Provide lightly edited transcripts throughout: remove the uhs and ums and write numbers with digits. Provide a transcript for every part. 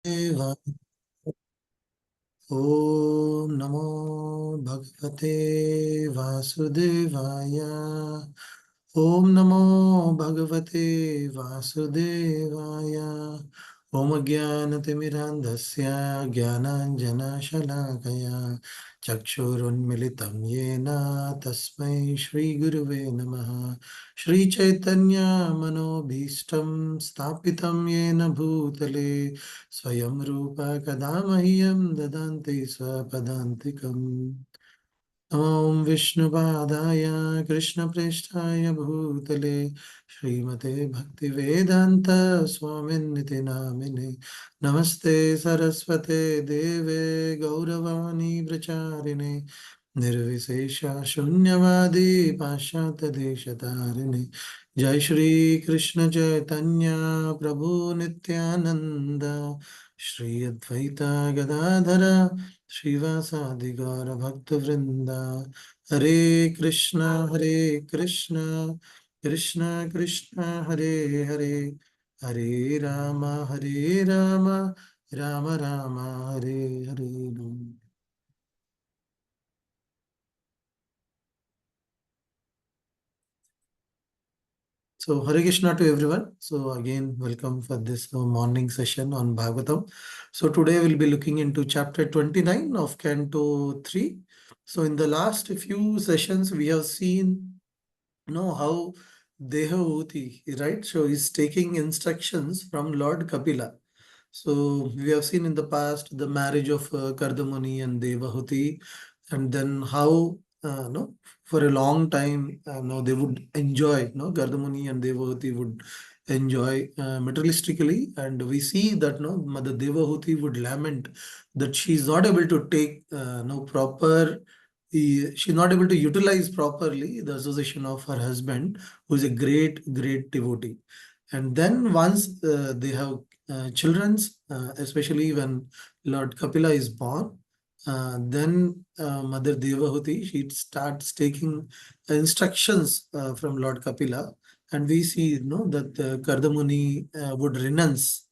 Eva. Om Namo Bhagavate Vasudevaya. Om Namo Bhagavate Vasudevaya. Om Jnanatimirandhasya Jnananjana Shalakaya Chakshurunmilitam Yena Tasmai Shri Guruve Namaha. Shri Chaitanya Manobhishtam Sthapitam Yena Bhutale Swayam Rupa Kadamahyam Dadanti Swapadantikam. Om Vishnupadaya Krishna Presthaya Bhutale Srimate Bhaktivedanta Swaminiti Namine Namaste Saraswate Deve Gauravani Bracharine Nirvisesha Shunyavadi Pashyata Deshatarine Jai Shri Krishna Chaitanya Prabhu Nityananda Shri Advaita Gadadhara Srivasadi Gaura Bhakta Vrinda Hare Krishna Krishna Krishna Hare Hare Hare Rama Rama Rama Hare Hare. So Hare Krishna to everyone. So again, welcome for this morning session on Bhagavatam. So today we'll be looking into chapter 29 of Canto 3. So in the last few sessions, we have seen how Dehavuti, right? So he's taking instructions from Lord Kapila. So we have seen in the past the marriage of Kardamuni and Devahuti, and then how no, for a long time no, they would enjoy, no, Kardamuni and Devahuti would enjoy materialistically, and we see that no, Mother Devahuti would lament that she is not able to take no proper. She's not able to utilize properly the association of her husband, who is a great devotee. And then once they have children's, especially when Lord Kapila is born, then Mother Devahuti, she starts taking instructions from Lord Kapila, and we see that Kardamuni would renounce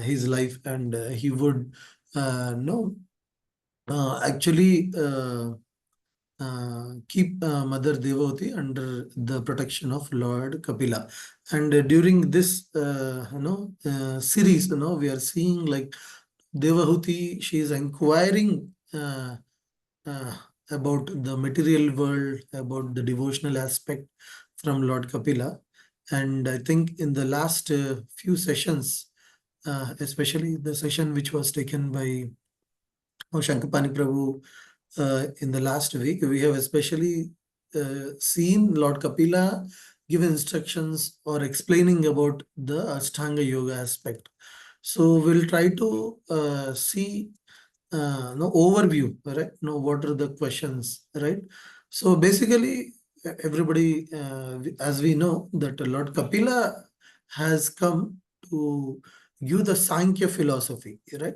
his life, and he would no actually keep Mother Devavati under the protection of Lord Kapila. And during this, series, we are seeing like Devahuti, she is inquiring uh, about the material world, about the devotional aspect from Lord Kapila. And I think in the last few sessions, especially the session which was taken by Shankapani Prabhu in the last week, we have especially seen Lord Kapila give instructions or explaining about the Ashtanga Yoga aspect. So we'll try to see no overview, right? No, what are the questions, right? So basically, everybody, as we know, that Lord Kapila has come to give the Sankhya philosophy, right?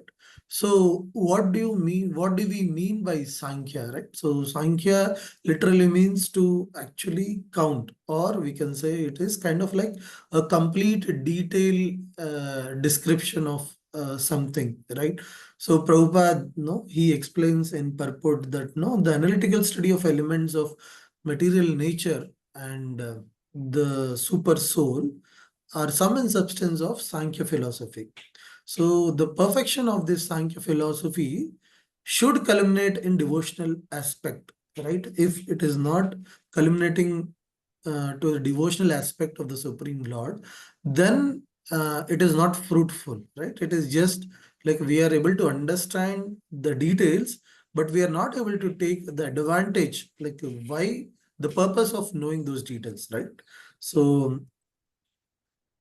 So what do you mean? What do we mean by Sankhya, right? So Sankhya literally means to actually count, or we can say it is kind of like a complete detailed description of something, right? So Prabhupada, no, he explains in purport that no, the analytical study of elements of material nature and the super soul are sum and substance of Sankhya philosophy. So the perfection of this Sankhya philosophy should culminate in devotional aspect, right? If it is not culminating to the devotional aspect of the Supreme Lord, then it is not fruitful, right? It is just like we are able to understand the details, but we are not able to take the advantage, like why the purpose of knowing those details, right? So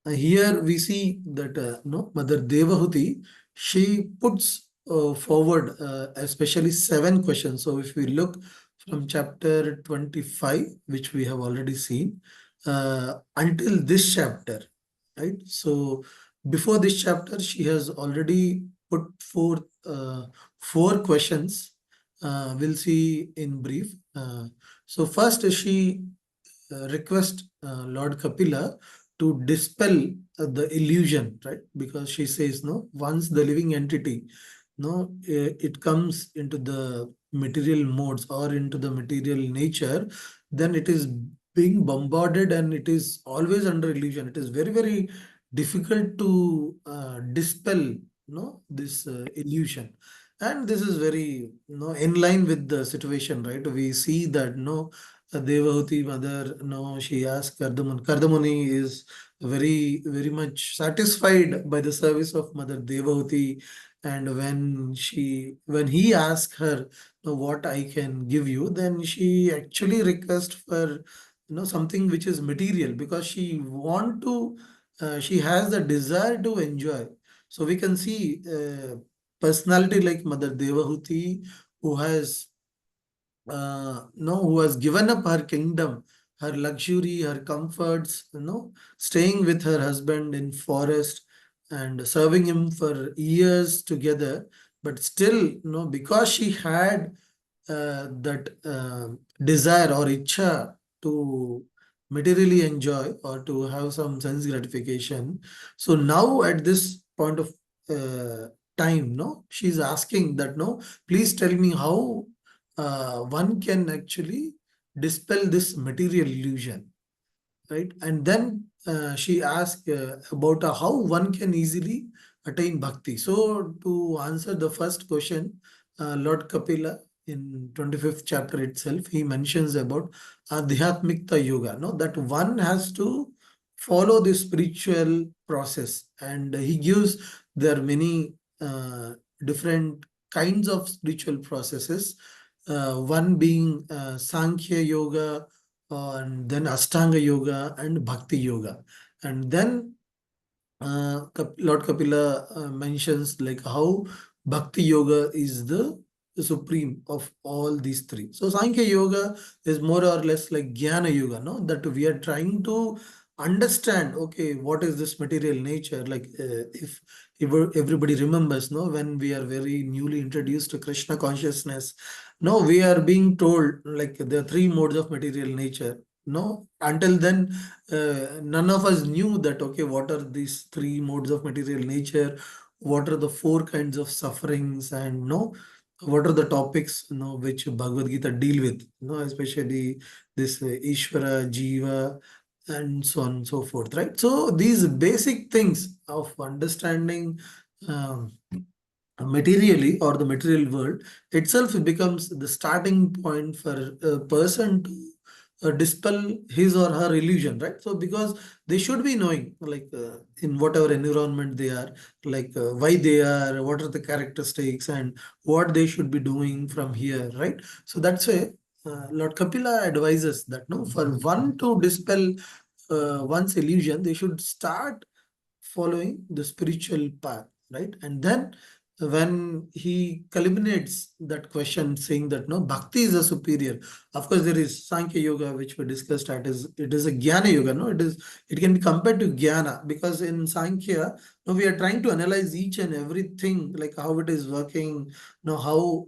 here we see that no, Mother Devahuti, she puts forward especially 7 questions. So if we look from chapter 25, which we have already seen, until this chapter, right? So before this chapter, she has already put forth 4 questions. We'll see in brief. So first, she request Lord Kapila to dispel the illusion, right? Because she says, no, once the living entity, no, it comes into the material modes or into the material nature, then it is being bombarded and it is always under illusion. It is very, very difficult to dispel, no, this illusion. And this is very, in line with the situation, right? We see that, no, Devahuti mother, no, she asked Kardamani. Kardamani is very, very much satisfied by the service of Mother Devahuti. And when he asked her, what I can give you, then she actually requests for, something which is material, because she has the desire to enjoy. So we can see personality like Mother Devahuti, who has no, who has given up her kingdom, her luxury, her comforts, staying with her husband in forest and serving him for years together. But still, because she had that desire or icha to materially enjoy or to have some sense gratification. So now at this point of uh, time, no, she's asking that, no, please tell me how one can actually dispel this material illusion, right? And then she asked about how one can easily attain bhakti. So to answer the first question, Lord Kapila in 25th chapter itself, he mentions about Adhyatmikta Yoga, no, that one has to follow the spiritual process, and he gives there are many different kinds of spiritual processes. One being Sankhya Yoga, and then Ashtanga Yoga and Bhakti Yoga. And then Lord Kapila mentions like how Bhakti Yoga is the supreme of all these three. So Sankhya Yoga is more or less like Jnana Yoga, no? That we are trying to understand, okay, what is this material nature? Like if everybody remembers, no, when we are very newly introduced to Krishna consciousness, no, we are being told like there are three modes of material nature. No, until then, none of us knew that, okay, what are these three modes of material nature? What are the four kinds of sufferings? And no, what are the topics, which Bhagavad Gita deal with, especially this Ishvara, Jiva, and so on and so forth, right? So these basic things of understanding um, materially or the material world itself becomes the starting point for a person to dispel his or her illusion, right? So because they should be knowing, like in whatever environment they are, like why they are, what are the characteristics, and what they should be doing from here, right? So that's why Lord Kapila advises that, no, for one to dispel one's illusion, they should start following the spiritual path, right? And then when he culminates that question saying that, no, bhakti is a superior. Of course, there is Sankhya Yoga, which we discussed at, it is a Jnana Yoga, no? It can be compared to Jnana, because in Sankhya, no, we are trying to analyze each and everything, like how it is working, how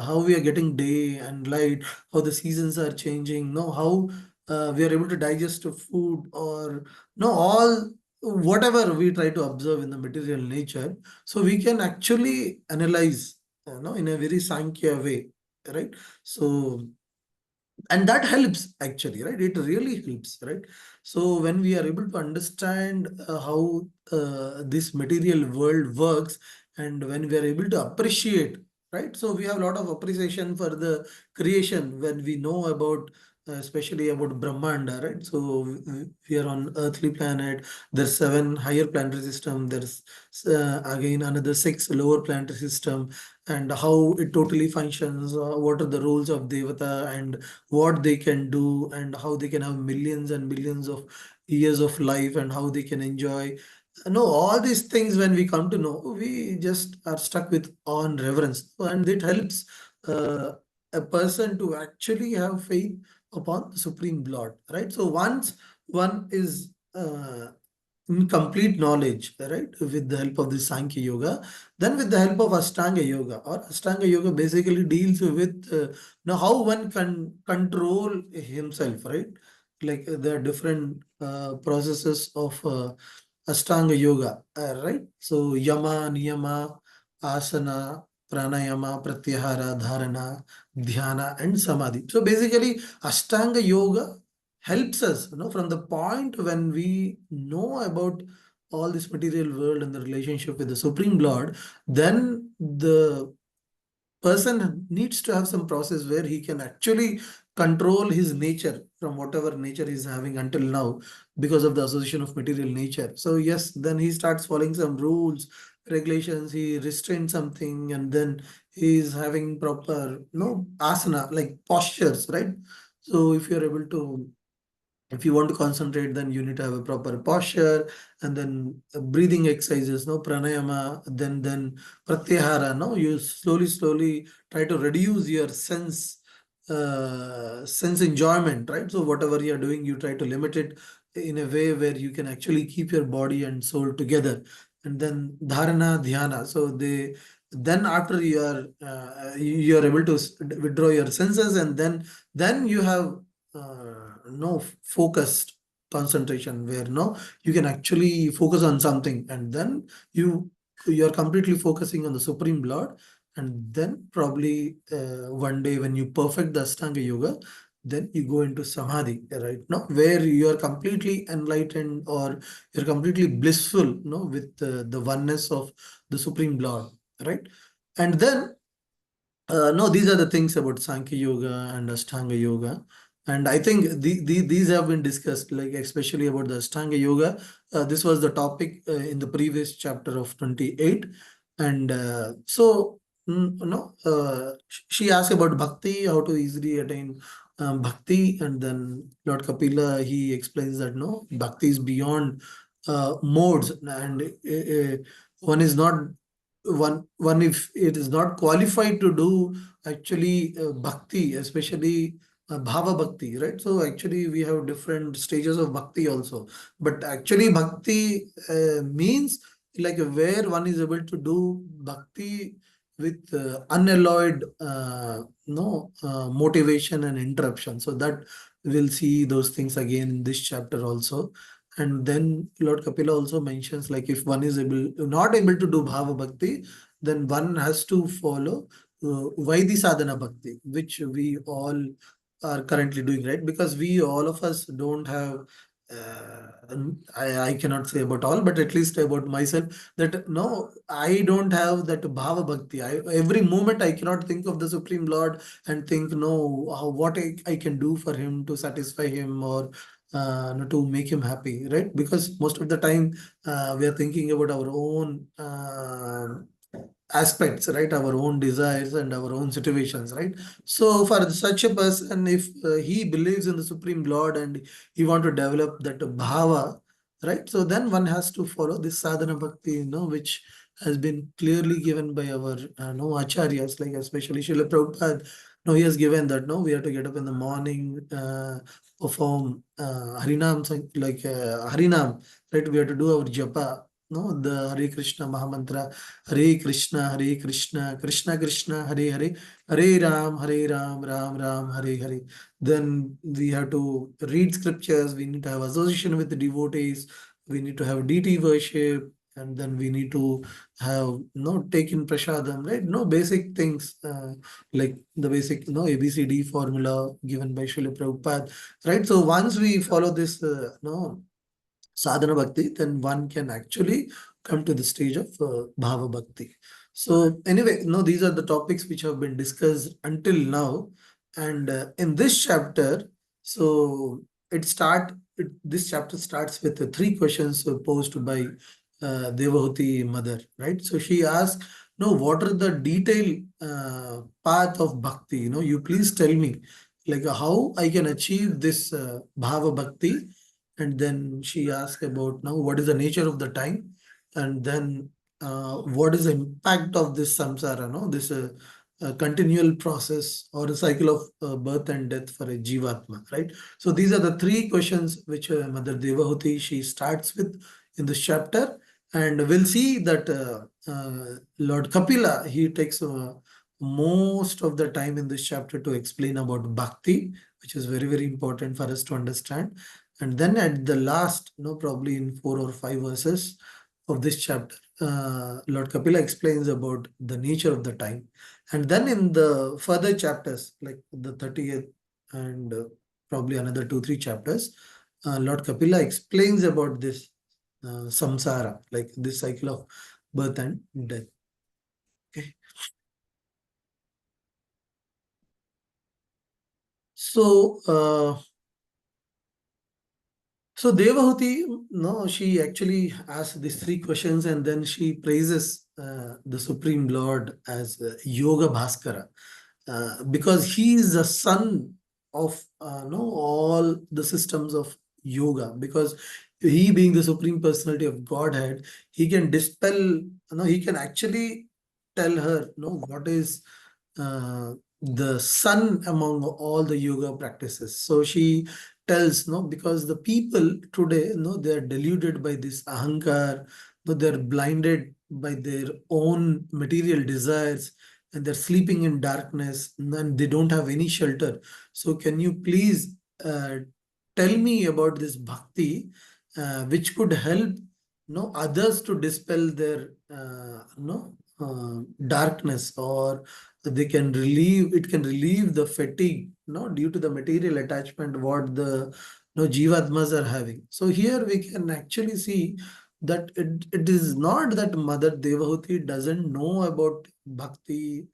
how we are getting day and light, how the seasons are changing, how we are able to digest food, or no, all whatever we try to observe in the material nature, so we can actually analyze, in a very Sankhya way, right? So, and that helps actually, right? It really helps, right? So when we are able to understand how this material world works, and when we are able to appreciate, right? So we have a lot of appreciation for the creation when we know about especially about Brahmanda, right? So we are on earthly planet, there's 7 higher planetary system, there's again another 6 lower planetary system, and how it totally functions, what are the roles of Devata, and what they can do, and how they can have millions and millions of years of life, and how they can enjoy. No, all these things, when we come to know, we just are stuck with awe and reverence, and it helps a person to actually have faith upon the Supreme Lord, right? So once one is in complete knowledge, right, with the help of the Sankhya Yoga, then with the help of Ashtanga Yoga, or Ashtanga Yoga basically deals with now how one can control himself, right? like there are different processes of Ashtanga yoga, right? So yama, niyama, asana, pranayama, pratyahara, dharana, dhyana, and samadhi. So basically, Ashtanga yoga helps us, from the point when we know about all this material world and the relationship with the Supreme Lord, then the person needs to have some process where he can actually control his nature from whatever nature he's having until now because of the association of material nature. So yes, then he starts following some rules, regulations, he restrains something, and then he's having proper asana, like postures, right? So if you're able to, if you want to concentrate, then you need to have a proper posture, and then breathing exercises, no pranayama, then pratyahara, no, you slowly try to reduce your sense enjoyment, right? So whatever you're doing, you try to limit it in a way where you can actually keep your body and soul together. And then dharana, dhyana, so they, then after you are able to withdraw your senses, and then you have no focused concentration, where no, you can actually focus on something, and then you're completely focusing on the Supreme Lord. And then probably one day when you perfect the Ashtanga yoga, then you go into samadhi, right? No, where you are completely enlightened, or you're completely blissful, no, with the oneness of the Supreme Lord, right? And then no, these are the things about Sankhya Yoga and Ashtanga Yoga. And I think these have been discussed, like especially about the Ashtanga Yoga. This was the topic in the previous chapter of 28. And she asked about bhakti, how to easily attain bhakti. And then Lord Kapila, he explains that no, bhakti is beyond modes. And one is not one if it is not qualified to do actually bhakti, especially bhava bhakti, right? So actually we have different stages of bhakti also, but actually bhakti means like where one is able to do bhakti with unalloyed no motivation and interruption. So that we'll see those things again in this chapter also. And then Lord Kapila also mentions, like if one is not able to do Bhava Bhakti, then one has to follow Vaidhi Sadhana Bhakti, which we all are currently doing, right? Because we, all of us, don't have, I cannot say about all, but at least about myself, that no, I don't have that Bhava Bhakti. Every moment I cannot think of the Supreme Lord and think, no, what I can do for him to satisfy him, or to make him happy, right? Because most of the time we are thinking about our own aspects, right? Our own desires and our own situations, right? So for such a person, if he believes in the Supreme Lord and he want to develop that bhava, right? So then one has to follow this sadhana bhakti, which has been clearly given by our no acharyas, like especially Srila Prabhupada. No, he has given that no, we have to get up in the morning, perform Harinam, like Harinam, right? We have to do our japa, no, the Hare Krishna Mahamantra, Hare Krishna, Krishna Krishna, Hare Hare, Hare Ram, Ram Ram, Hare Hare. Then we have to read scriptures, we need to have association with the devotees, we need to have deity worship, and then we need to have no taken prasadam, right? No basic things like the basic ABCD formula given by Srila Prabhupada, right? So once we follow this no sadhana bhakti, then one can actually come to the stage of bhava bhakti. So anyway, these are the topics which have been discussed until now. And in this chapter, so this chapter starts with the three questions posed by Devahuti mother, right? So she asks, no, what are the detailed path of bhakti? You please tell me, like how I can achieve this bhava bhakti. And then she asked about now what is the nature of the time, and then what is the impact of this samsara, no, this continual process or a cycle of birth and death for a jivatma, right? So these are the three questions which Mother Devahuti she starts with in this chapter. And we'll see that Lord Kapila, he takes most of the time in this chapter to explain about bhakti. which is very, very important for us to understand. And then at the last, probably in 4 or 5 verses of this chapter, Lord Kapila explains about the nature of the time. And then in the further chapters, like the 30th and probably another 2, 3 chapters, Lord Kapila explains about this samsara, like this cycle of birth and death. Okay. So, so Devahuti, no, she actually asks these 3 questions and then she praises the Supreme Lord as Yoga Bhaskara, because he is the son of no, all the systems of yoga. Because he, being the Supreme Personality of Godhead, he can dispel, he can actually tell her, what is the sun among all the yoga practices. So she tells, no, because the people today, they are deluded by this ahankar, they're blinded by their own material desires, and they're sleeping in darkness and they don't have any shelter. So can you please tell me about this bhakti, which could help others to dispel their darkness, or they can relieve, it can relieve the fatigue due to the material attachment what the jivatmas are having. So here we can actually see that it is not that Mother Devahuti doesn't know about bhakti.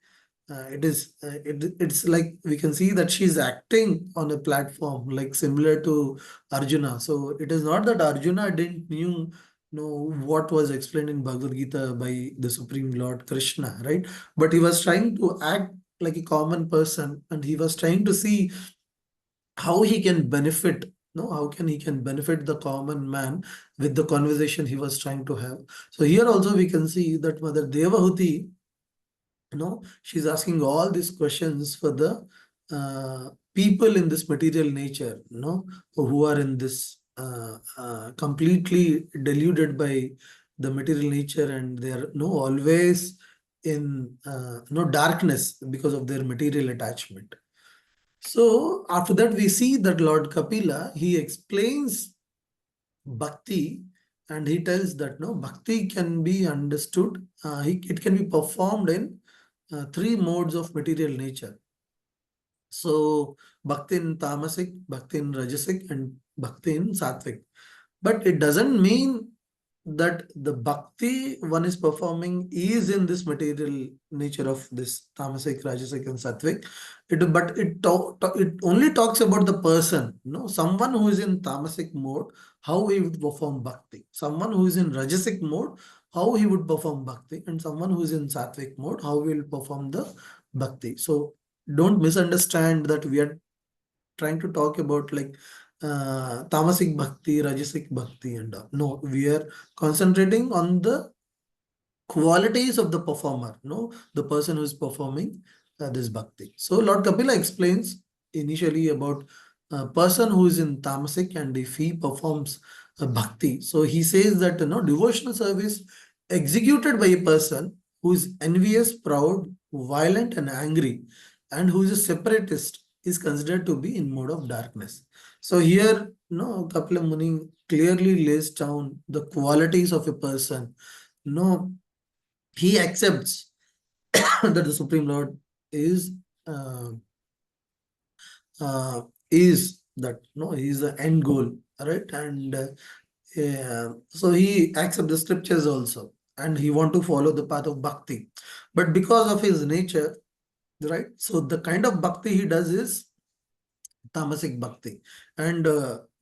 It's like we can see that she's acting on a platform like similar to Arjuna. So it is not that Arjuna didn't knew know what was explained in Bhagavad Gita by the Supreme Lord Krishna, right? But he was trying to act like a common person, and he was trying to see how he can benefit, no, how can he can benefit the common man with the conversation he was trying to have. So here also we can see that Mother Devahuti, she's asking all these questions for the people in this material nature, who are in this completely deluded by the material nature, and they are always in darkness because of their material attachment. So after that, we see that Lord Kapila, he explains bhakti, and he tells that no, bhakti can be understood, it can be performed in 3 modes of material nature. So bhakti in tamasic, bhakti in rajasic, and bhakti in sattvic. But it doesn't mean that the bhakti one is performing is in this material nature of this tamasic, rajasic, and sattvic. It only talks about the person. Someone who is in tamasic mode, how he would perform bhakti. Someone who is in rajasic mode, how he would perform bhakti, and someone who is in sattvic mode, how he will perform the bhakti. So don't misunderstand that we are trying to talk about like tamasic bhakti, rajasic bhakti, and all. No, we are concentrating on the qualities of the performer, the person who is performing this bhakti. So Lord Kapila explains initially about a person who is in tamasic, and if he performs a bhakti, so he says that devotional service executed by a person who is envious, proud, violent, and angry, and who is a separatist, is considered to be in mode of darkness. So here, Kapila Muni clearly lays down the qualities of a person. No, he accepts that the Supreme Lord is uh, is that he is the end goal, right? And so he accepts the scriptures also, and he want to follow the path of bhakti. But because of his nature, right? So the kind of bhakti he does is tamasic bhakti, and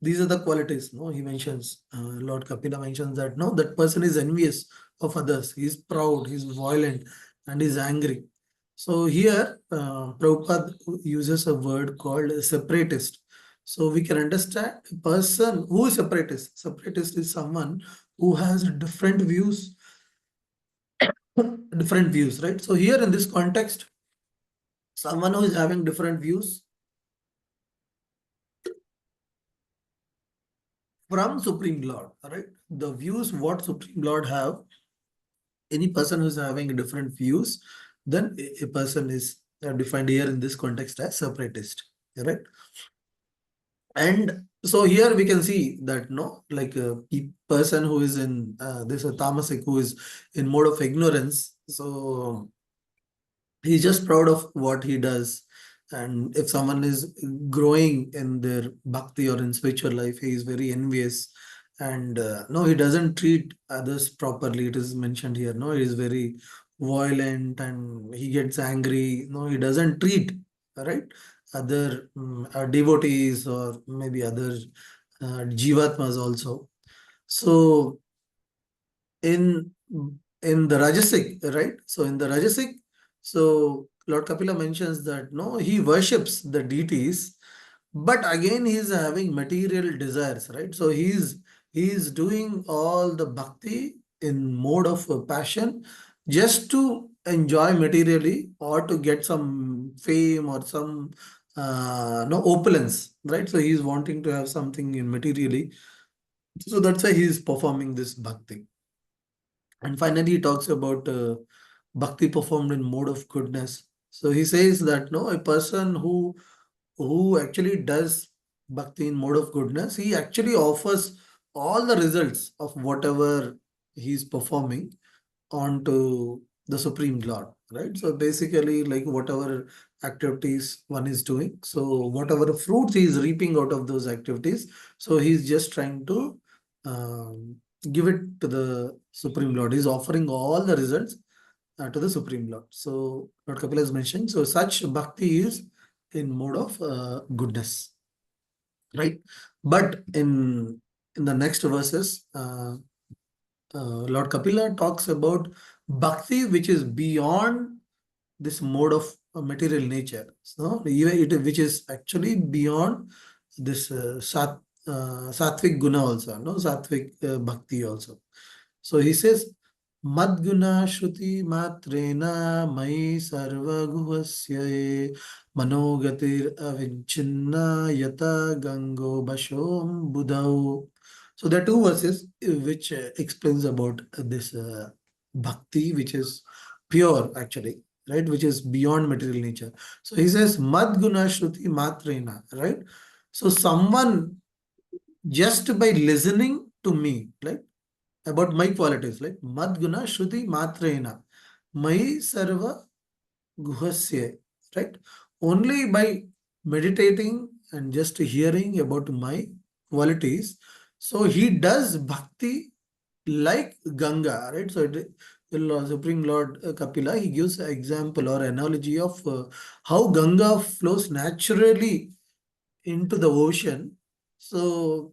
these are the qualities. No, he mentions, Lord Kapila mentions that that person is envious of others. He's proud, he's violent, and he's angry. So here, Prabhupada uses a word called separatist. So we can understand a person who is separatist. Separatist is someone who has different views, right? So here in this context, someone who is having different views from Supreme Lord, right? The views what Supreme Lord have, any person who's having different views, then a person is defined here in this context as separatist, right? And so here we can see that no, like a person who is in this tamasic, who is in mode of ignorance. So he's just proud of what he does. And if someone is growing in their bhakti or in spiritual life, he is very envious. And no, he doesn't treat others properly. It is mentioned here. No, he is very violent and he gets angry. No, he doesn't treat, right, other devotees or maybe other jivatmas also. So in in the Rajasic, right? So in the Rajasic, so Lord Kapila mentions that no, he worships the deities, but again he is having material desires, right? So he is doing all the bhakti in mode of passion just to enjoy materially or to get some fame or some no opulence, right? So he is wanting to have something in materially. So that's why he is performing this bhakti. And finally, he talks about bhakti performed in mode of goodness. So he says that no, a person who actually does bhakti in mode of goodness, he actually offers all the results of whatever he's performing onto the Supreme Lord, right? So basically, like whatever activities one is doing, so whatever fruits he is reaping out of those activities, so he's just trying to um, give it to the Supreme Lord. He's offering all the results to the Supreme Lord. So Lord Kapila has mentioned, so such bhakti is in mode of goodness, right? But in the next verses, Lord Kapila talks about bhakti, which is beyond this mode of material nature. So, which is actually beyond this sattvic guna also, no sattvic bhakti also. So he says, Madguna Shruti Matrena Mai Sarva Guhasya Manogatir Avinchinna Yata Gango Bashom Budhau. So there are two verses which explains about this bhakti, which is pure actually, right? Which is beyond material nature. So he says, Madguna Shruti Matrena, right? So someone just by listening to me, like about my qualities, like Madguna Shruti Matrena, Mai Sarva Guhasya, right? Only by meditating and just hearing about my qualities, so he does bhakti like Ganga, right? So the Supreme Lord Kapila, he gives an example or analogy of how Ganga flows naturally into the ocean. So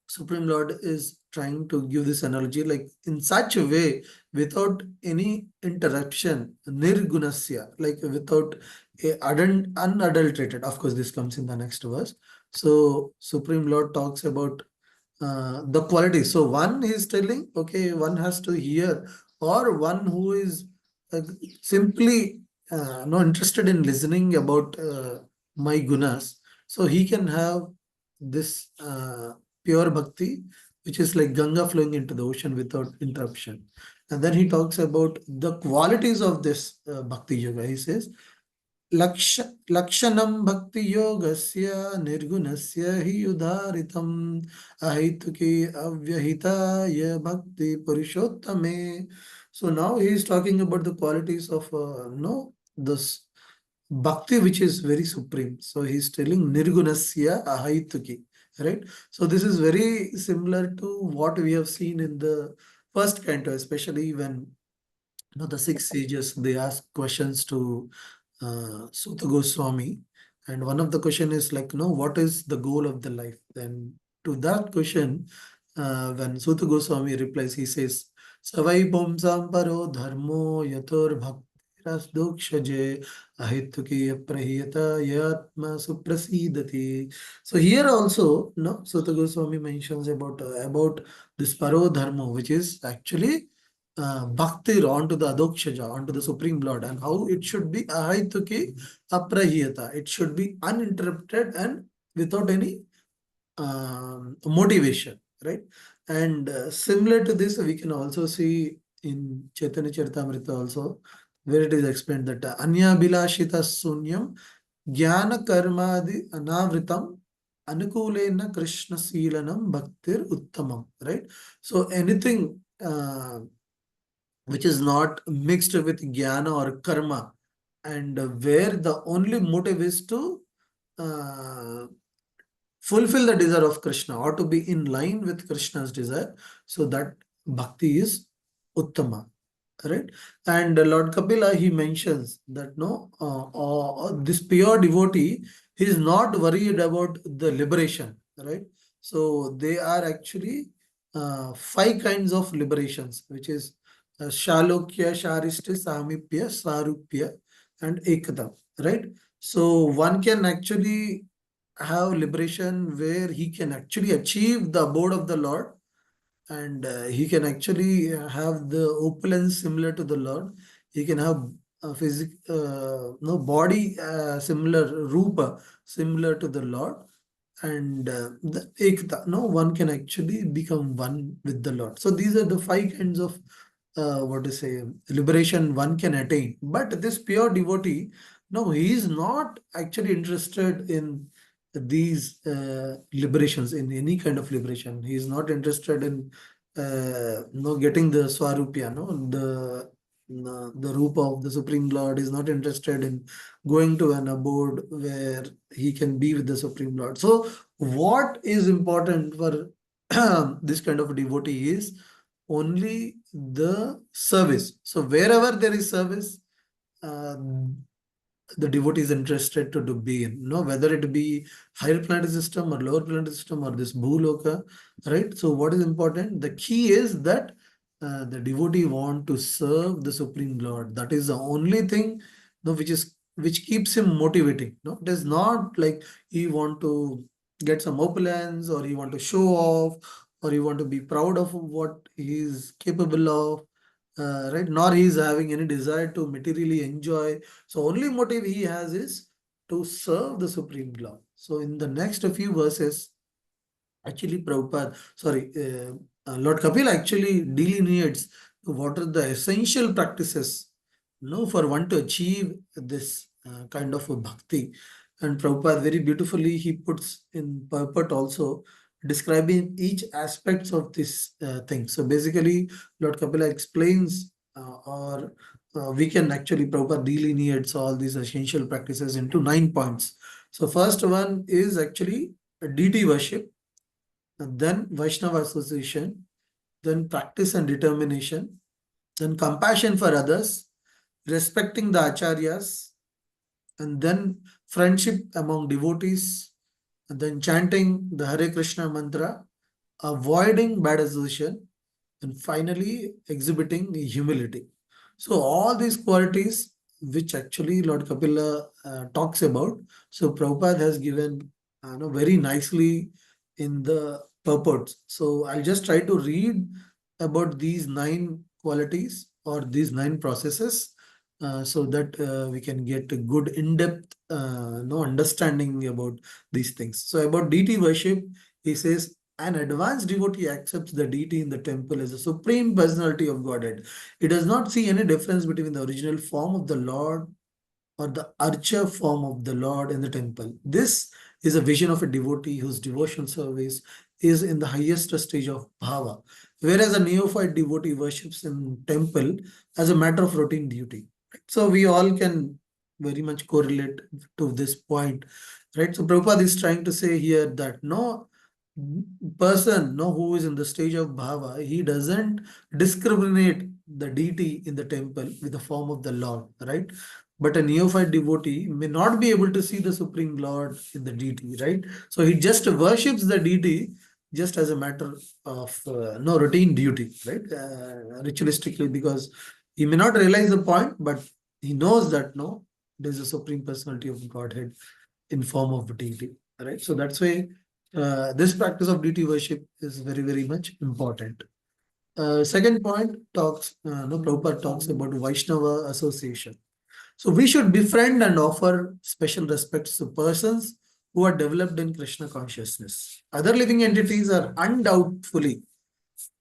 Supreme Lord is trying to give this analogy like in such a way without any interruption, nirgunasya, like without unadulterated. Of course, this comes in the next verse. So Supreme Lord talks about the quality. So one is telling, okay, one has to hear, or one who is uh, simply not interested in listening about my gunas. So he can have this pure bhakti, which is like Ganga flowing into the ocean without interruption. And then he talks about the qualities of this bhakti yoga. He says, Lakshanam bhakti yogasya nirgunasya hi udharitam ahituki avyahitaya bhakti purushottame. So now he is talking about the qualities of no this bhakti which is very supreme. So he is telling nirgunasya ahituki, right? So this is very similar to what we have seen in the first canto, especially when the six sages they ask questions to Suta Goswami, and one of the question is like, what is the goal of the life? Then to that question, when Suta Goswami replies, he says, Savai Pumsam Paro Dharmo Yator Bhaktiras Dokshaje Ahituki Prahiyata Yatma Suprasidati. So here also, no, Suta Goswami mentions about this Paro Dharma, which is actually bhakti onto the adokshaja, onto the Supreme Lord, and how it should be ahaituki aprahiyata. It should be uninterrupted and without any motivation, right? And similar to this, we can also see in Chaitanya Charitamrita also, where it is explained that anya bilashita sunyam jnana karmadi anavritam anukulena Krishna Seelanam Bhaktir Uttamam, right? So anything which is not mixed with jnana or karma, and where the only motive is to uh, fulfill the desire of Krishna or to be in line with Krishna's desire, so that bhakti is uttama, right? And Lord Kapila, he mentions that no, this pure devotee, he is not worried about the liberation, right? So they are actually five kinds of liberations, which is Shalokya, Sharishta, Samipya, Sarupya, and Ekata, right? So one can actually have liberation where he can actually achieve the abode of the Lord, and he can actually have the opulence similar to the Lord. He can have a no body similar, rupa similar to the Lord, and the ekta, no one can actually become one with the Lord. So these are the five kinds of what to say liberation one can attain. But this pure devotee, no, he is not actually interested in these liberations, in any kind of liberation. He is not interested in no getting the swarupya, the rupa of the Supreme Lord. Is not interested in going to an abode where he can be with the Supreme Lord. So what is important for this kind of a devotee is only the service. So wherever there is service, uh, the devotee is interested to be in, whether it be higher planetary system or lower planetary system or this bhuloka, right? So what is important? The key is that the devotee want to serve the Supreme Lord. That is the only thing, which keeps him motivating. No, it is not like he want to get some opulence, or he want to show off, or he want to be proud of what he is capable of, right? Nor he is having any desire to materially enjoy. So only motive he has is to serve the Supreme Lord. So in the next few verses, actually Prabhupada, sorry, Lord Kapil actually delineates what are the essential practices, for one to achieve this kind of a bhakti. And Prabhupada very beautifully he puts in purport also describing each aspects of this thing. So basically, Lord Kapila explains, or we can actually Prabhupada delineates all these essential practices into 9 points. So first one is actually deity worship, then Vaishnava association, then practice and determination, then compassion for others, respecting the acharyas, and then friendship among devotees, and then chanting the Hare Krishna mantra, avoiding bad association, and finally exhibiting humility. So all these qualities which actually Lord Kapila talks about, so Prabhupada has given very nicely in the purports. So I'll just try to read about these 9 qualities or these 9 processes, so that we can get a good in-depth understanding about these things. So about deity worship, he says, an advanced devotee accepts the deity in the temple as the supreme personality of Godhead. He does not see any difference between the original form of the Lord or the archer form of the Lord in the temple. This is a vision of a devotee whose devotional service is in the highest stage of bhava, whereas a neophyte devotee worships in temple as a matter of routine duty. So we all can very much correlate to this point, right? So Prabhupada is trying to say here that no person, who is in the stage of bhava, he doesn't discriminate the deity in the temple with the form of the Lord, right? But a neophyte devotee may not be able to see the Supreme Lord in the deity, right? So he just worships the deity just as a matter of no routine duty, right? Ritualistically, because he may not realize the point, but he knows that no, there's a Supreme Personality of Godhead in form of deity, right? So that's why this practice of deity worship is very, very much important. Second point talks, Prabhupada talks about Vaishnava association. So we should befriend and offer special respects to persons who are developed in Krishna consciousness. Other living entities are undoubtedly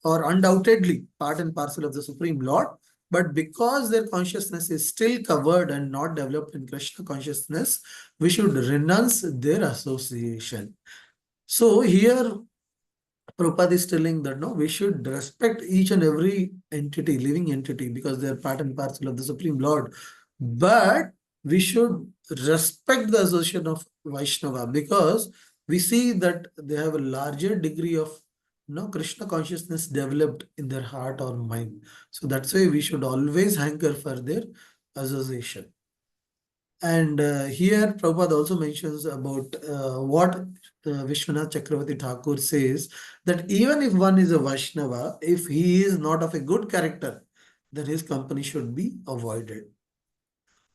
part and parcel of the Supreme Lord, but because their consciousness is still covered and not developed in Krishna consciousness, we should renounce their association. So here Prabhupada is telling that no, we should respect each and every entity, living entity, because they are part and parcel of the Supreme Lord. But we should respect the association of Vaishnava, because we see that they have a larger degree of Krishna consciousness developed in their heart or mind. So that's why we should always hanker for their association. And here Prabhupada also mentions about what Vishwanath Chakravarti Thakur says, that even if one is a Vaishnava, if he is not of a good character, then his company should be avoided.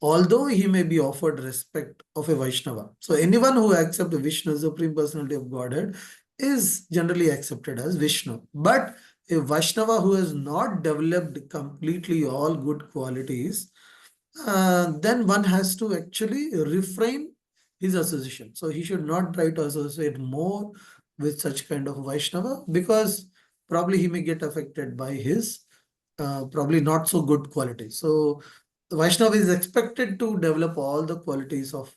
Although he may be offered respect of a Vaishnava. So anyone who accepts Vishnu, Supreme Personality of Godhead, is generally accepted as Vishnu. But a Vaishnava who has not developed completely all good qualities, then one has to actually refrain his association. So he should not try to associate more with such kind of Vaishnava, because probably he may get affected by his probably not so good qualities. So Vaishnava is expected to develop all the qualities of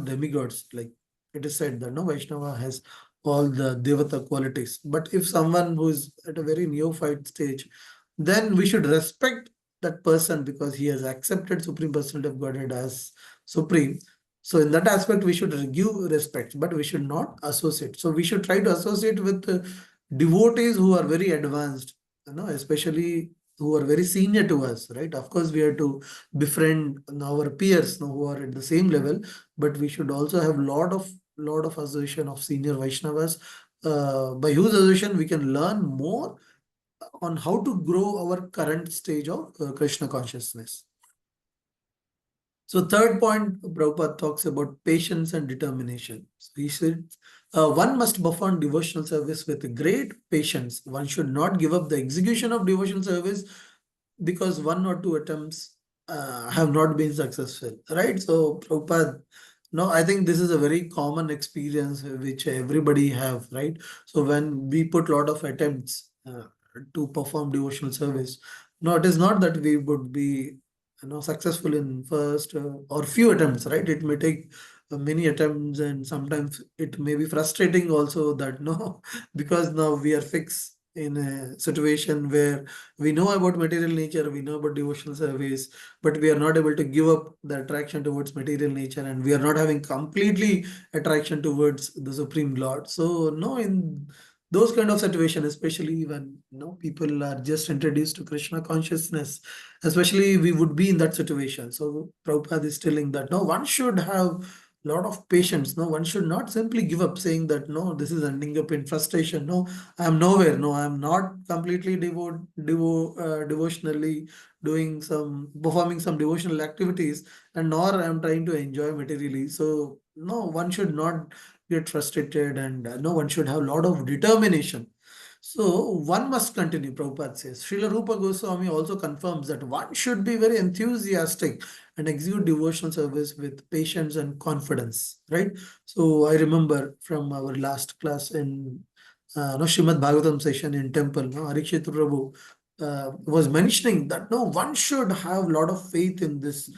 demigods. Like it is said that no Vaishnava has all the Devata qualities. But if someone who is at a very neophyte stage, then we should respect that person because he has accepted Supreme Personality of Godhead as Supreme. So in that aspect, we should give respect, but we should not associate. So we should try to associate with devotees who are very advanced, especially who are very senior to us, right? Of course, we have to befriend our peers, who are at the same level, but we should also have lot of association of senior Vaishnavas, by whose association we can learn more on how to grow our current stage of Krishna consciousness. So third point, Prabhupada talks about patience and determination. So he said, one must perform devotional service with great patience. One should not give up the execution of devotional service because one or two attempts have not been successful, right? So Prabhupada, no, I think this is a very common experience which everybody have, right? So when we put a lot of attempts to perform devotional service, no, it is not that we would be successful in first or few attempts, right? It may take many attempts, and sometimes it may be frustrating also that no, because now we are fixed in a situation where we know about material nature, we know about devotional service, but we are not able to give up the attraction towards material nature, and we are not having completely attraction towards the Supreme Lord. So no, in those kind of situation, especially when people are just introduced to Krishna consciousness, especially we would be in that situation. So Prabhupada is telling that no, one should have lot of patience. No, one should not simply give up saying that no, this is ending up in frustration. No, I am nowhere. No, I am not completely devotionally doing some performing some devotional activities, and nor I am trying to enjoy materially. So no, one should not get frustrated, and no, one should have a lot of determination. So one must continue, Prabhupada says. Srila Rupa Goswami also confirms that one should be very enthusiastic and execute devotional service with patience and confidence, right? So I remember from our last class in Srimad Bhagavatam session in temple, Arikshetra Prabhu was mentioning that no, one should have a lot of faith in this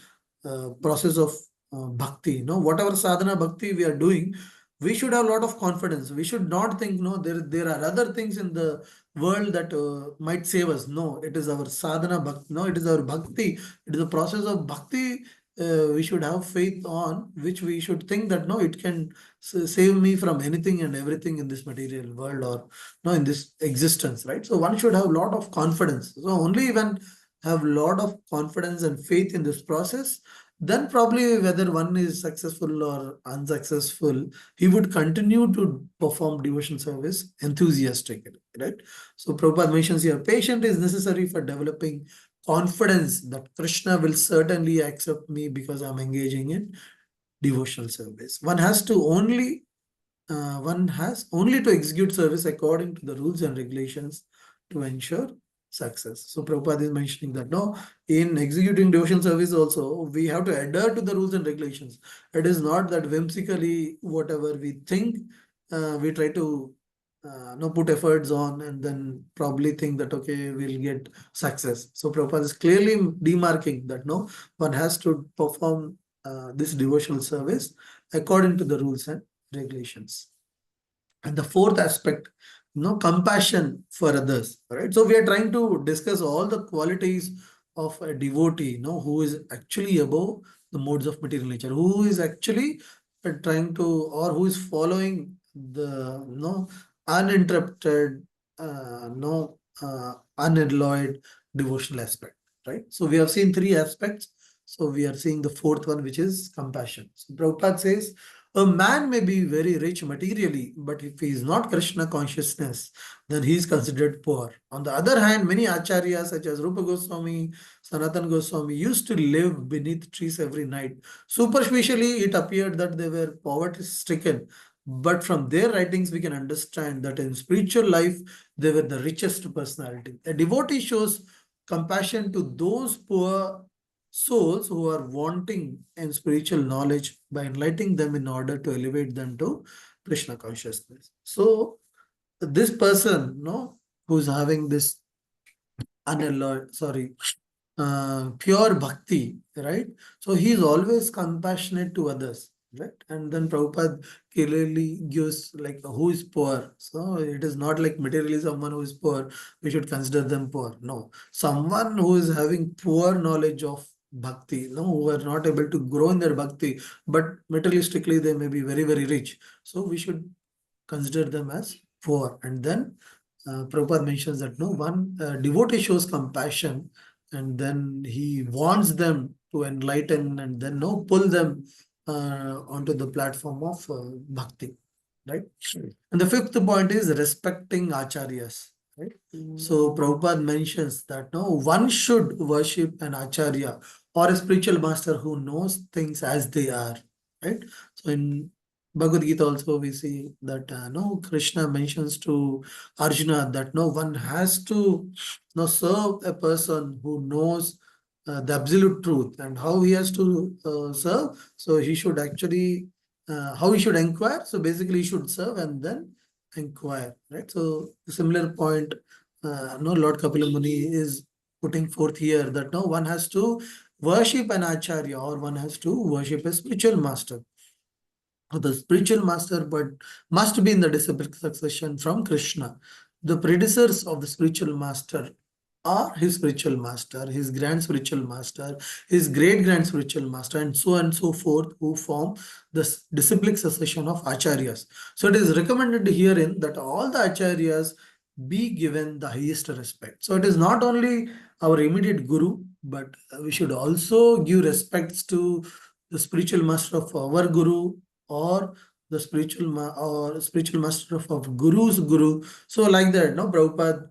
process of bhakti. Whatever sadhana bhakti we are doing, we should have a lot of confidence. We should not think, no, there are other things in the world that might save us. No, it is our sadhana bhakti. No, it is our bhakti. It is a process of bhakti. We should have faith on which we should think that no, it can save me from anything and everything in this material world, or no, in this existence, right? So one should have a lot of confidence. So only when have a lot of confidence and faith in this process, then probably whether one is successful or unsuccessful, he would continue to perform devotion service enthusiastically, right? So Prabhupada mentions here, patient is necessary for developing confidence that Krishna will certainly accept me because I'm engaging in devotional service. One has only to execute service according to the rules and regulations to ensure success. So Prabhupada is mentioning that no, in executing devotion service also, we have to adhere to the rules and regulations. It is not that whimsically, whatever we think, we try to no put efforts on and then probably think that okay, we'll get success. So Prabhupada is clearly demarking that no, one has to perform this devotional service according to the rules and regulations. And the fourth aspect, compassion for others. Right. So we are trying to discuss all the qualities of a devotee, who is actually above the modes of material nature, who is actually trying to, or who is following the uninterrupted, unalloyed devotional aspect. Right. So we have seen three aspects. So we are seeing the fourth one, which is compassion. So Prabhupada says, a man may be very rich materially, but if he is not Krishna consciousness, then he is considered poor. On the other hand, many acharyas such as Rupa Goswami, Sanatan Goswami used to live beneath trees every night. Superficially, it appeared that they were poverty stricken. But from their writings, we can understand that in spiritual life, they were the richest personality. A devotee shows compassion to those poor souls who are wanting in spiritual knowledge by enlightening them in order to elevate them to Krishna consciousness. So this person, who's having this unalloyed, pure bhakti, right? So he is always compassionate to others, right? And then Prabhupada clearly gives like who is poor. So it is not like materially someone who is poor, we should consider them poor. No, someone who is having poor knowledge of bhakti, who are not able to grow in their bhakti, but materialistically they may be very, very rich. So we should consider them as poor. And then Prabhupada mentions that no one devotee shows compassion, and then he wants them to enlighten and then pull them onto the platform of bhakti, right? And the fifth point is respecting acharyas, right? So Prabhupada mentions that no one should worship an acharya or a spiritual master who knows things as they are, right? So in Bhagavad Gita also we see that no Krishna mentions to Arjuna that no one has to serve a person who knows the absolute truth, and how he has to serve. So he should actually how he should inquire. So basically he should serve and then inquire, right? So the similar point no Lord Kapila Muni is putting forth here, that no one has to worship an acharya or one has to worship a spiritual master. The spiritual master but must be in the disciplic succession from Krishna. The predecessors of the spiritual master are his spiritual master, his grand spiritual master, his great grand spiritual master, and so forth, who form the disciplic succession of acharyas. So it is recommended herein that all the acharyas be given the highest respect. So it is not only our immediate guru, but we should also give respects to the spiritual master of our guru, or the spiritual master of guru's guru. So like that, no, Prabhupada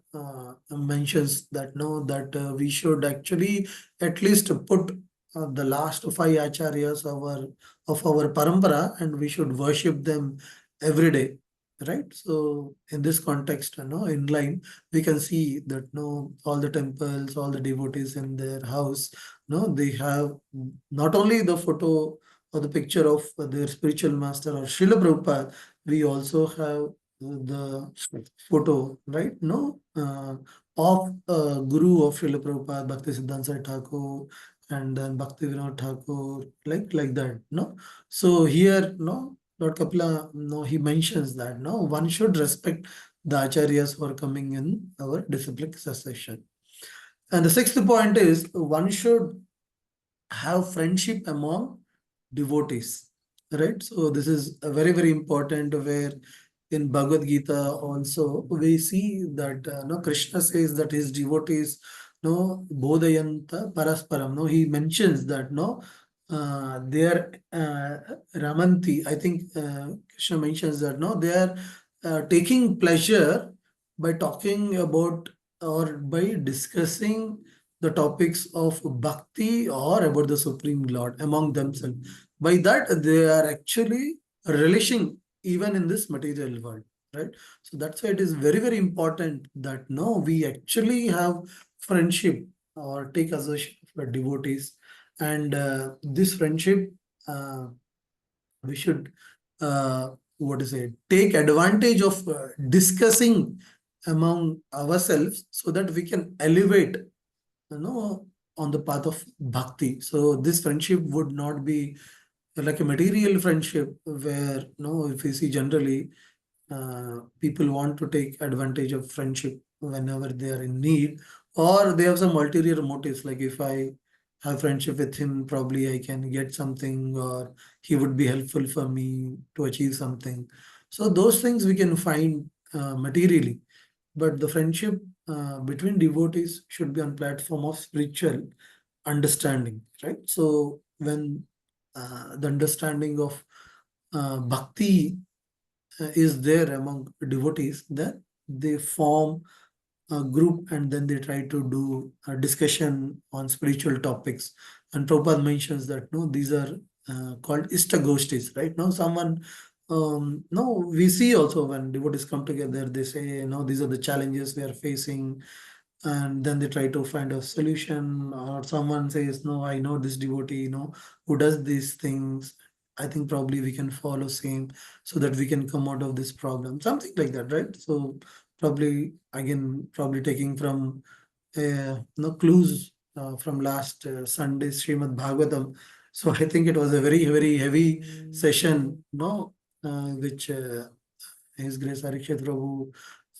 mentions that no, that we should actually at least put the last five acharyas of our parampara, and we should worship them every day, right? So in this context, in line, we can see that no, all the temples, all the devotees in their house, no, they have not only the photo or the picture of their spiritual master or Srila Prabhupada, we also have the photo, right? No, of Guru of Srila Prabhupada, Bhakti Siddhanta Sai Thakur, and then Bhakti Vinod Thakur, like that. No, so here, no, Lord Kapila, no, he mentions that no one should respect the acharyas who are coming in our disciplic succession. And the sixth point is one should have friendship among devotees, right? So this is a very, very important, where in Bhagavad Gita also we see that no, Krishna says that his devotees no bodhayanta parasparam. No, he mentions that no they are ramanti. I think Krishna mentions that no, they are taking pleasure by talking about or by discussing the topics of bhakti or about the Supreme Lord among themselves. By that, they are actually relishing even in this material world, right? So that's why it is very, very important that no, we actually have friendship or take association with devotees, and this friendship we should what is it? Take advantage of discussing among ourselves so that we can elevate on the path of bhakti. So this friendship would not be like a material friendship where if we see generally people want to take advantage of friendship whenever they are in need, or they have some ulterior motives. Like if I have friendship with him, probably I can get something, or he would be helpful for me to achieve something. So those things we can find materially, but the friendship between devotees should be on platform of spiritual understanding, right? So when the understanding of bhakti is there among devotees, then they form a group and then they try to do a discussion on spiritual topics. And Prabhupada mentions that no, these are called istagoshtis, right? Now, someone, no, we see also when devotees come together, they say, these are the challenges we are facing, and then they try to find a solution. Or someone says, no, I know this devotee, who does these things. I think probably we can follow same so that we can come out of this problem, something like that, right? So probably again, probably taking from no clues from last Sunday's Srimad Bhagavatam. So I think it was a very, very heavy session, which His Grace Arikshet Prabhu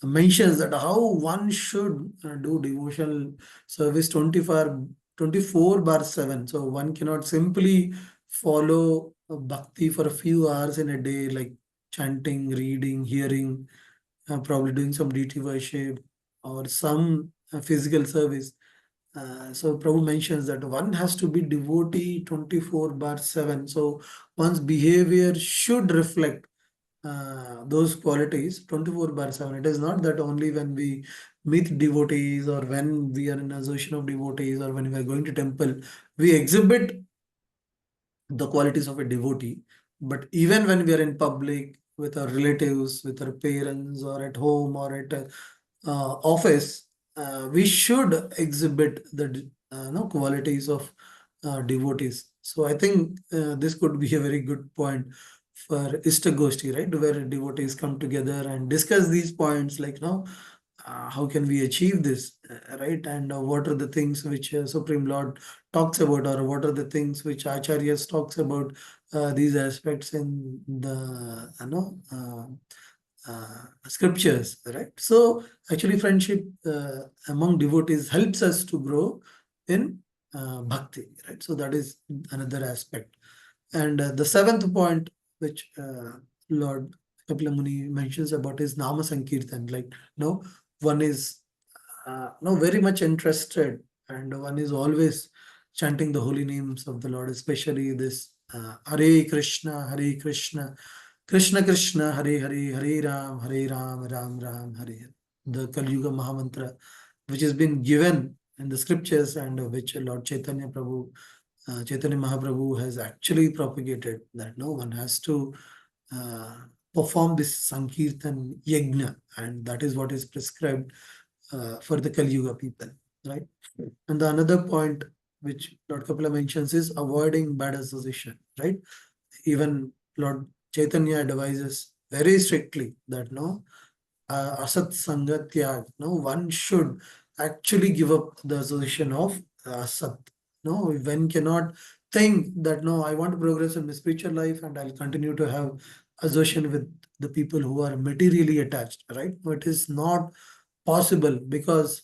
mentions that how one should do devotional service 24/7. So one cannot simply follow bhakti for a few hours in a day, like chanting, reading, hearing, probably doing some deity worship or some physical service. So Prabhu mentions that one has to be devotee 24/7. So one's behavior should reflect those qualities 24/7. It is not that only when we meet devotees or when we are in association of devotees or when we are going to temple, we exhibit the qualities of a devotee. But even when we are in public with our relatives, with our parents, or at home or at a office, we should exhibit the qualities of devotees. So I think this could be a very good point for Ishtagoshti, right? Where devotees come together and discuss these points, like, how can we achieve this, right? And what are the things which Supreme Lord talks about, or what are the things which Acharyas talks about these aspects in the scriptures, right? So actually, friendship among devotees helps us to grow in bhakti, right? So that is another aspect. And the seventh point, which Lord Kapila Muni mentions about, is Nama Sankirtan. Like, one is very much interested, and one is always chanting the holy names of the Lord, especially this Hare Krishna, Hare Krishna, Krishna Krishna, Hare Hare, Hare Ram, Ram Ram, Hare Hare. The Kali Yuga Mahamantra, which has been given in the scriptures and which Lord Chaitanya Mahaprabhu has actually propagated, that no one has to uh, perform this Sankirtan Yajna, and that is what is prescribed for the Kali Yuga people, right? And the another point which Lord Kapila mentions is avoiding bad association, right? Even Lord Chaitanya advises very strictly that no, asat sangat tyag, no, one should actually give up the association of asat. No, one cannot think that no, I want to progress in my spiritual life and I'll continue to have association with the people who are materially attached, right? But it is not possible, because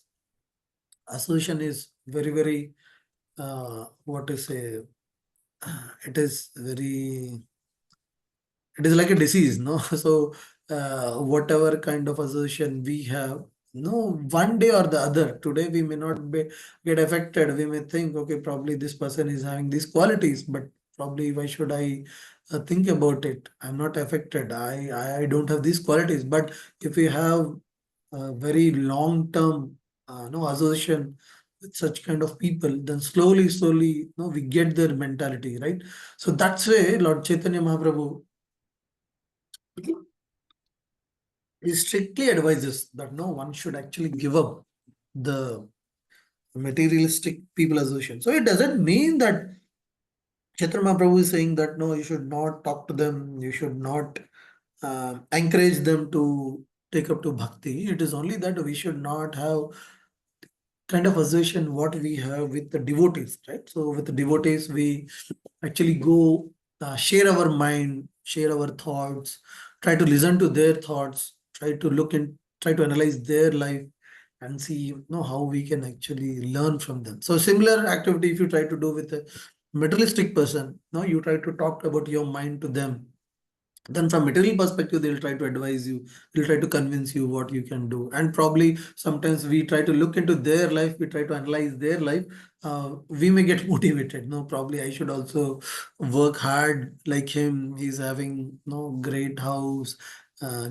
association is very, very what to say, it is very, it is like a disease, no? So whatever kind of association we have, no, one day or the other, today we may not get affected. We may think, okay, probably this person is having these qualities, but probably why should I think about it? I'm not affected. I don't have these qualities. But if we have a very long term no association with such kind of people, then slowly, slowly, we get their mentality, right? So that's why Lord Chaitanya Mahaprabhu, he strictly advises that no one should actually give up the materialistic people association. So it doesn't mean that Chaitanya Mahaprabhu is saying that no, you should not talk to them, you should not encourage them to take up to bhakti. It is only that we should not have kind of association what we have with the devotees, right? So with the devotees, we actually go share our mind, share our thoughts, try to listen to their thoughts, try to analyze their life and see, how we can actually learn from them. So similar activity, if you try to do with a materialistic person, you try to talk about your mind to them, then from material perspective they'll try to advise you, they'll try to convince you what you can do. And probably sometimes we try to look into their life, we try to analyze their life, we may get motivated, no, probably I should also work hard like him, he's having great house,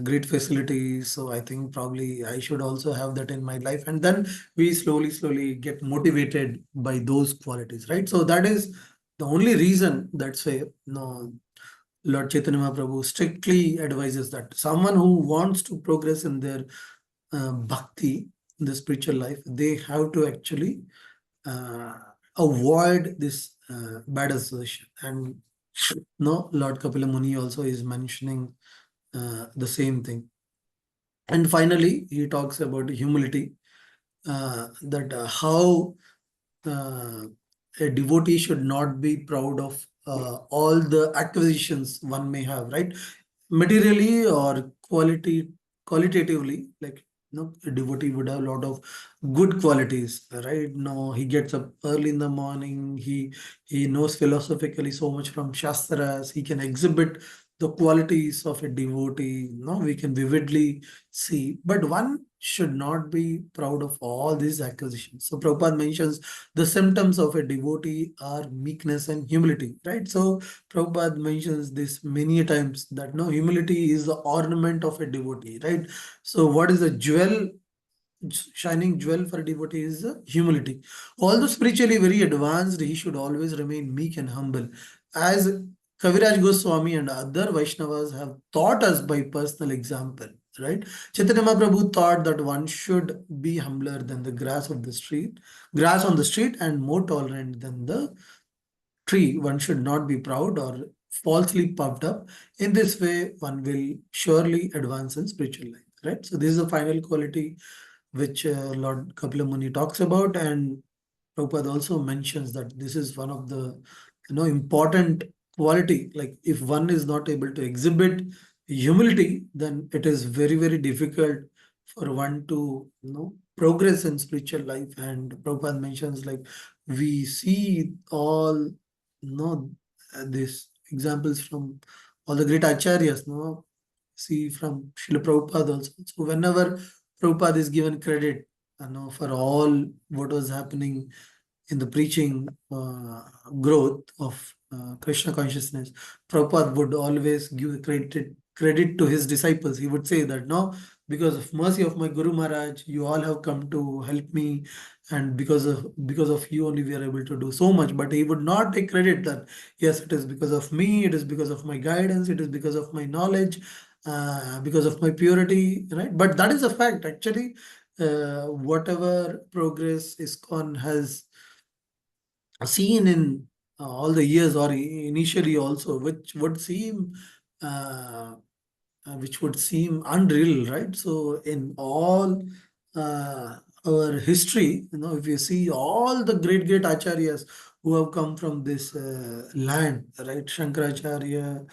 great facilities, so I think probably I should also have that in my life. And then we slowly get motivated by those qualities, right? So that is the only reason, that's why Lord Chaitanya Mahaprabhu strictly advises that someone who wants to progress in their bhakti, in the spiritual life, they have to actually uh, avoid this bad association. And no, Lord Kapila Muni also is mentioning the same thing. And finally, he talks about humility, that how uh, a devotee should not be proud of all the acquisitions one may have, right? Materially or qualitatively, like, a devotee would have a lot of good qualities, right? No, he gets up early in the morning, he knows philosophically so much from shastras, he can exhibit the qualities of a devotee, we can vividly see. But one should not be proud of all these acquisitions. So Prabhupada mentions the symptoms of a devotee are meekness and humility, right? So Prabhupada mentions this many times, that no, humility is the ornament of a devotee, right? So what is the shining jewel for a devotee is humility. Although spiritually very advanced, he should always remain meek and humble. As Kaviraj Goswami and other Vaishnavas have taught us by personal example, right? Chaitanya Mahaprabhu taught that one should be humbler than the grass on the street, and more tolerant than the tree. One should not be proud or falsely puffed up. In this way, one will surely advance in spiritual life, right? So this is the final quality which Lord Kapila Muni talks about, and Prabhupada also mentions that this is one of the important quality. Like, if one is not able to exhibit humility, then it is very difficult for one to progress in spiritual life. And Prabhupada mentions, like, we see all these examples from all the great acharyas, see from Srila Prabhupada also. So whenever Prabhupada is given credit, for all what was happening in the preaching growth of Krishna consciousness, Prabhupada would always give credit to his disciples. He would say that, no, because of mercy of my Guru Maharaj, you all have come to help me, and because of you only we are able to do so much. But he would not take credit that, yes, it is because of me, it is because of my guidance, it is because of my knowledge, because of my purity, right? But that is a fact. Actually, whatever progress ISKCON has seen in all the years, or initially also, uh, which would seem unreal, right? So in all our history, if you see all the great acharyas who have come from this land, right? Shankaracharya,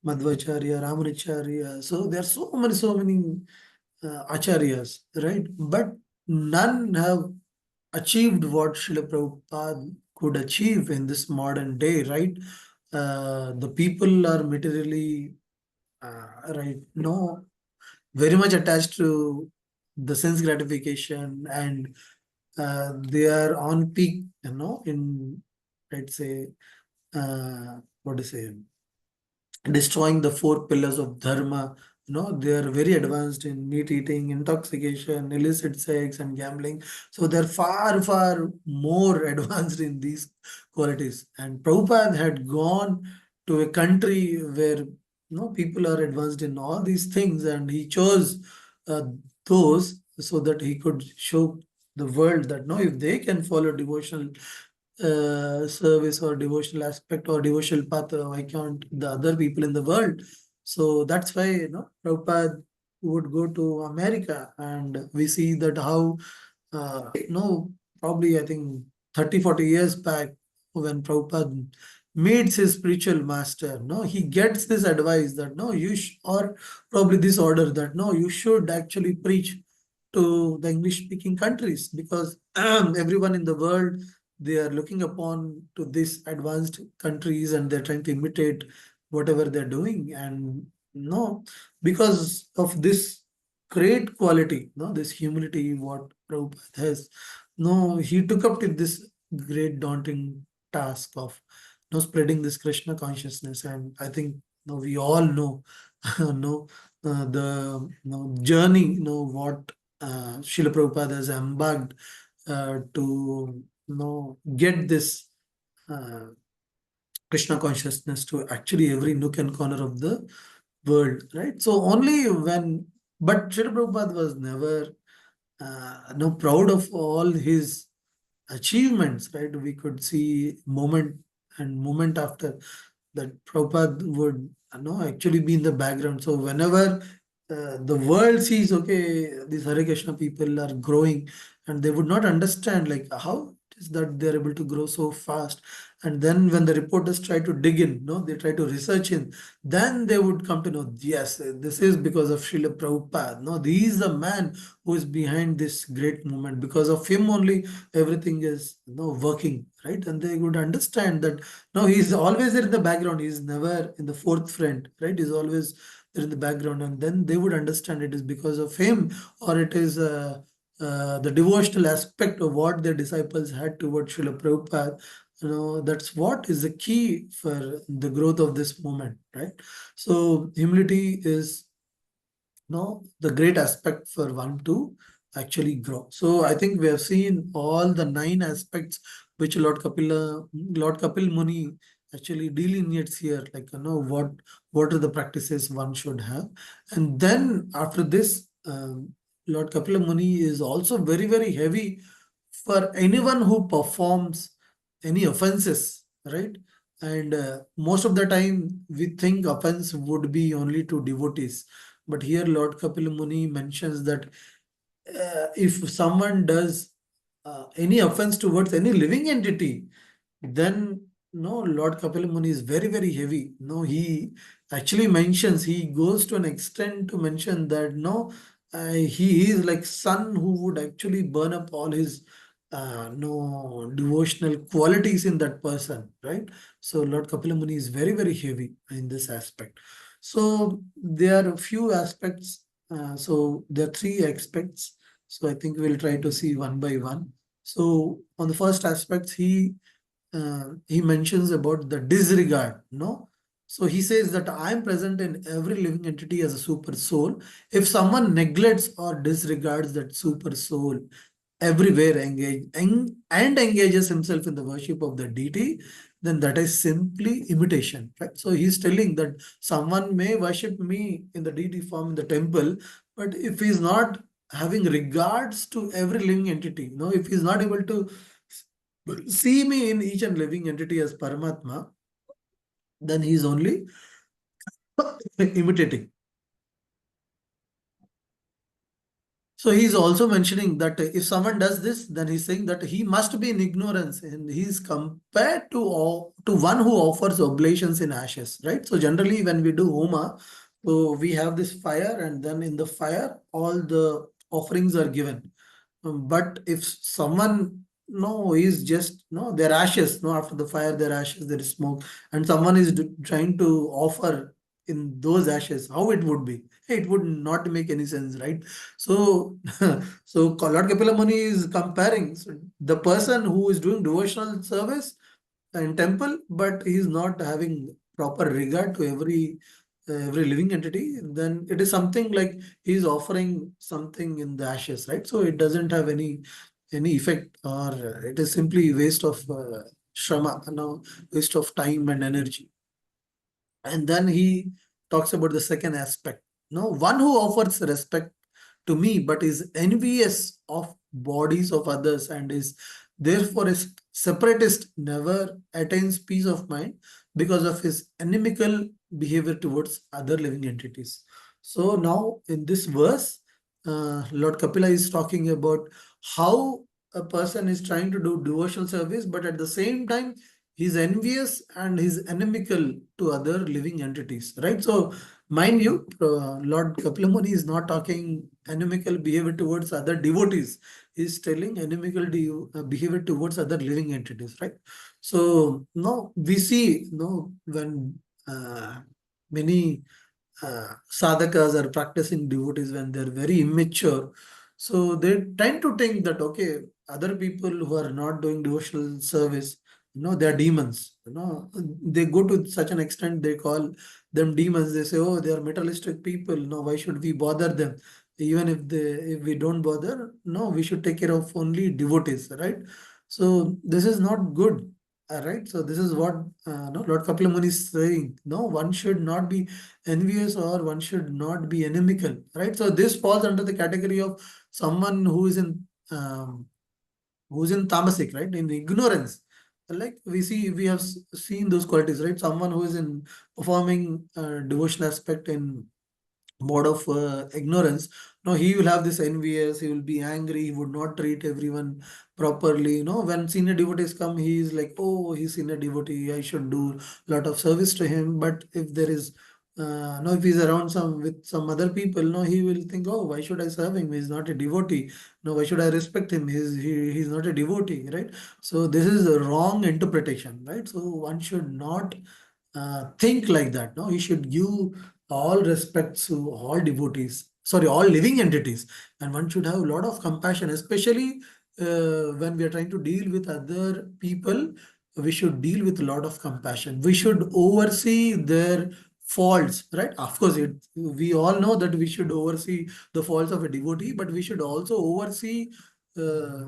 Madhvacharya, Ramanacharya. So there are so many acharyas, right? But none have achieved what Srila Prabhupada could achieve in this modern day, right? The people are materially, right, no, very much attached to the sense gratification, and they are on peak, in, let's say, what to say, destroying the four pillars of dharma. They are very advanced in meat eating, intoxication, illicit sex, and gambling. So they're far more advanced in these qualities. And Prabhupada had gone to a country where people are advanced in all these things, and he chose uh, those so that he could show the world that, no, if they can follow devotional service or devotional aspect or devotional path, why can't the other people in the world? So that's why, Prabhupada would go to America, and we see that how, probably I think 30-40 years back, when Prabhupada meets his spiritual master, no, he gets this advice that no, or probably this order that no, you should actually preach to the English speaking countries, because everyone in the world, they are looking upon to these advanced countries and they're trying to imitate whatever they're doing. And no, because of this great quality, no, this humility, what Prabhupada has, no, he took up to this great daunting task of spreading this Krishna consciousness. And I think we all know know the journey, what Srila Prabhupada has embarked to get this uh, Krishna consciousness to actually every nook and corner of the world, right? So only when, but Srila Prabhupada was never proud of all his achievements, right? We could see moment and moment after that Prabhupada would actually be in the background. So whenever the world sees, okay, these Hare Krishna people are growing, and they would not understand like how it is that they're able to grow so fast. And then when the reporters try to dig in, they try to research in, then they would come to know, yes, this is because of Srila Prabhupada. No, he is the man who is behind this great movement. Because of him only, everything is working, right? And they would understand that no, he's always there in the background. He's never in the forefront, right? He's always there in the background. And then they would understand it is because of him, or it is the devotional aspect of what their disciples had towards Srila Prabhupada. That's what is the key for the growth of this movement, right? So humility is the great aspect for one to actually grow. So I think we have seen all the 9 aspects which Lord Kapil Muni actually delineates here, like what are the practices one should have. And then after this, Lord Kapil Muni is also very, very heavy for anyone who performs any offenses, right? And most of the time we think offense would be only to devotees. But here Lord Kapil Muni mentions that if someone does any offense towards any living entity, then no, Lord Kapil Muni is very, very heavy. No, he actually mentions, he goes to an extent to mention that no, he is like sun who would actually burn up all his no devotional qualities in that person, right? So Lord Kapil Muni is very, very heavy in this aspect. So there are a few aspects. So there are 3 aspects. So I think we'll try to see one by one. So on the first aspect, he mentions about the disregard, no? So he says that I am present in every living entity as a super soul. If someone neglects or disregards that super soul, everywhere and engages himself in the worship of the deity, then that is simply imitation, right? So he's telling that someone may worship me in the deity form in the temple, but if he's not having regards to every living entity, if he's not able to see me in each and living entity as Paramatma, then he's only imitating. So he's also mentioning that if someone does this, then he's saying that he must be in ignorance, and he's compared to one who offers oblations in ashes, right? So generally when we do Homa, so we have this fire, and then in the fire, all the offerings are given. But if someone no is just no, they're ashes, no, after the fire, they're ashes, there is smoke, and someone is trying to offer in those ashes, how it would be? It would not make any sense, right? So, so Lord Kapila Muni is comparing the person who is doing devotional service in temple, but he is not having proper regard to every living entity. Then it is something like he is offering something in the ashes, right? So it doesn't have any effect, or it is simply waste of shrama, waste of time and energy. And then he talks about the second aspect. No, one who offers respect to me but is envious of bodies of others and is therefore a separatist never attains peace of mind because of his inimical behavior towards other living entities. So now in this verse, Lord Kapila is talking about how a person is trying to do devotional service, but at the same time He's envious and he's inimical to other living entities, right? So, mind you, Lord Kapila Muni is not talking inimical behavior towards other devotees. He's telling inimical behavior towards other living entities, right? So, no, we see, no, when many sadhakas are practicing devotees when they're very immature. So they tend to think that, okay, other people who are not doing devotional service, they're demons. They go to such an extent they call them demons. They say, oh, they are materialistic people. No, why should we bother them? Even if we don't bother, no, we should take care of only devotees, right? So this is not good. Right. So this is what no, Lord Kapila Muni is saying. No, one should not be envious or one should not be inimical, right? So this falls under the category of someone who's in tamasic, right? In ignorance. Like we have seen those qualities, right? Someone who is in performing devotional aspect in mode of ignorance. No, he will have this envious, he will be angry, he would not treat everyone properly. When senior devotees come, he is like, oh, he's senior devotee, I should do lot of service to him. But if there is no, if he's around with some other people, no, he will think, oh, why should I serve him? He's not a devotee. No, why should I respect him? He's not a devotee, right? So this is a wrong interpretation, right? So one should not think like that. No, he should give all respect to all devotees, sorry, all living entities, and one should have a lot of compassion, especially when we are trying to deal with other people. We should deal with a lot of compassion. We should oversee their faults, right? Of course, we all know that we should oversee the faults of a devotee, but we should also oversee uh,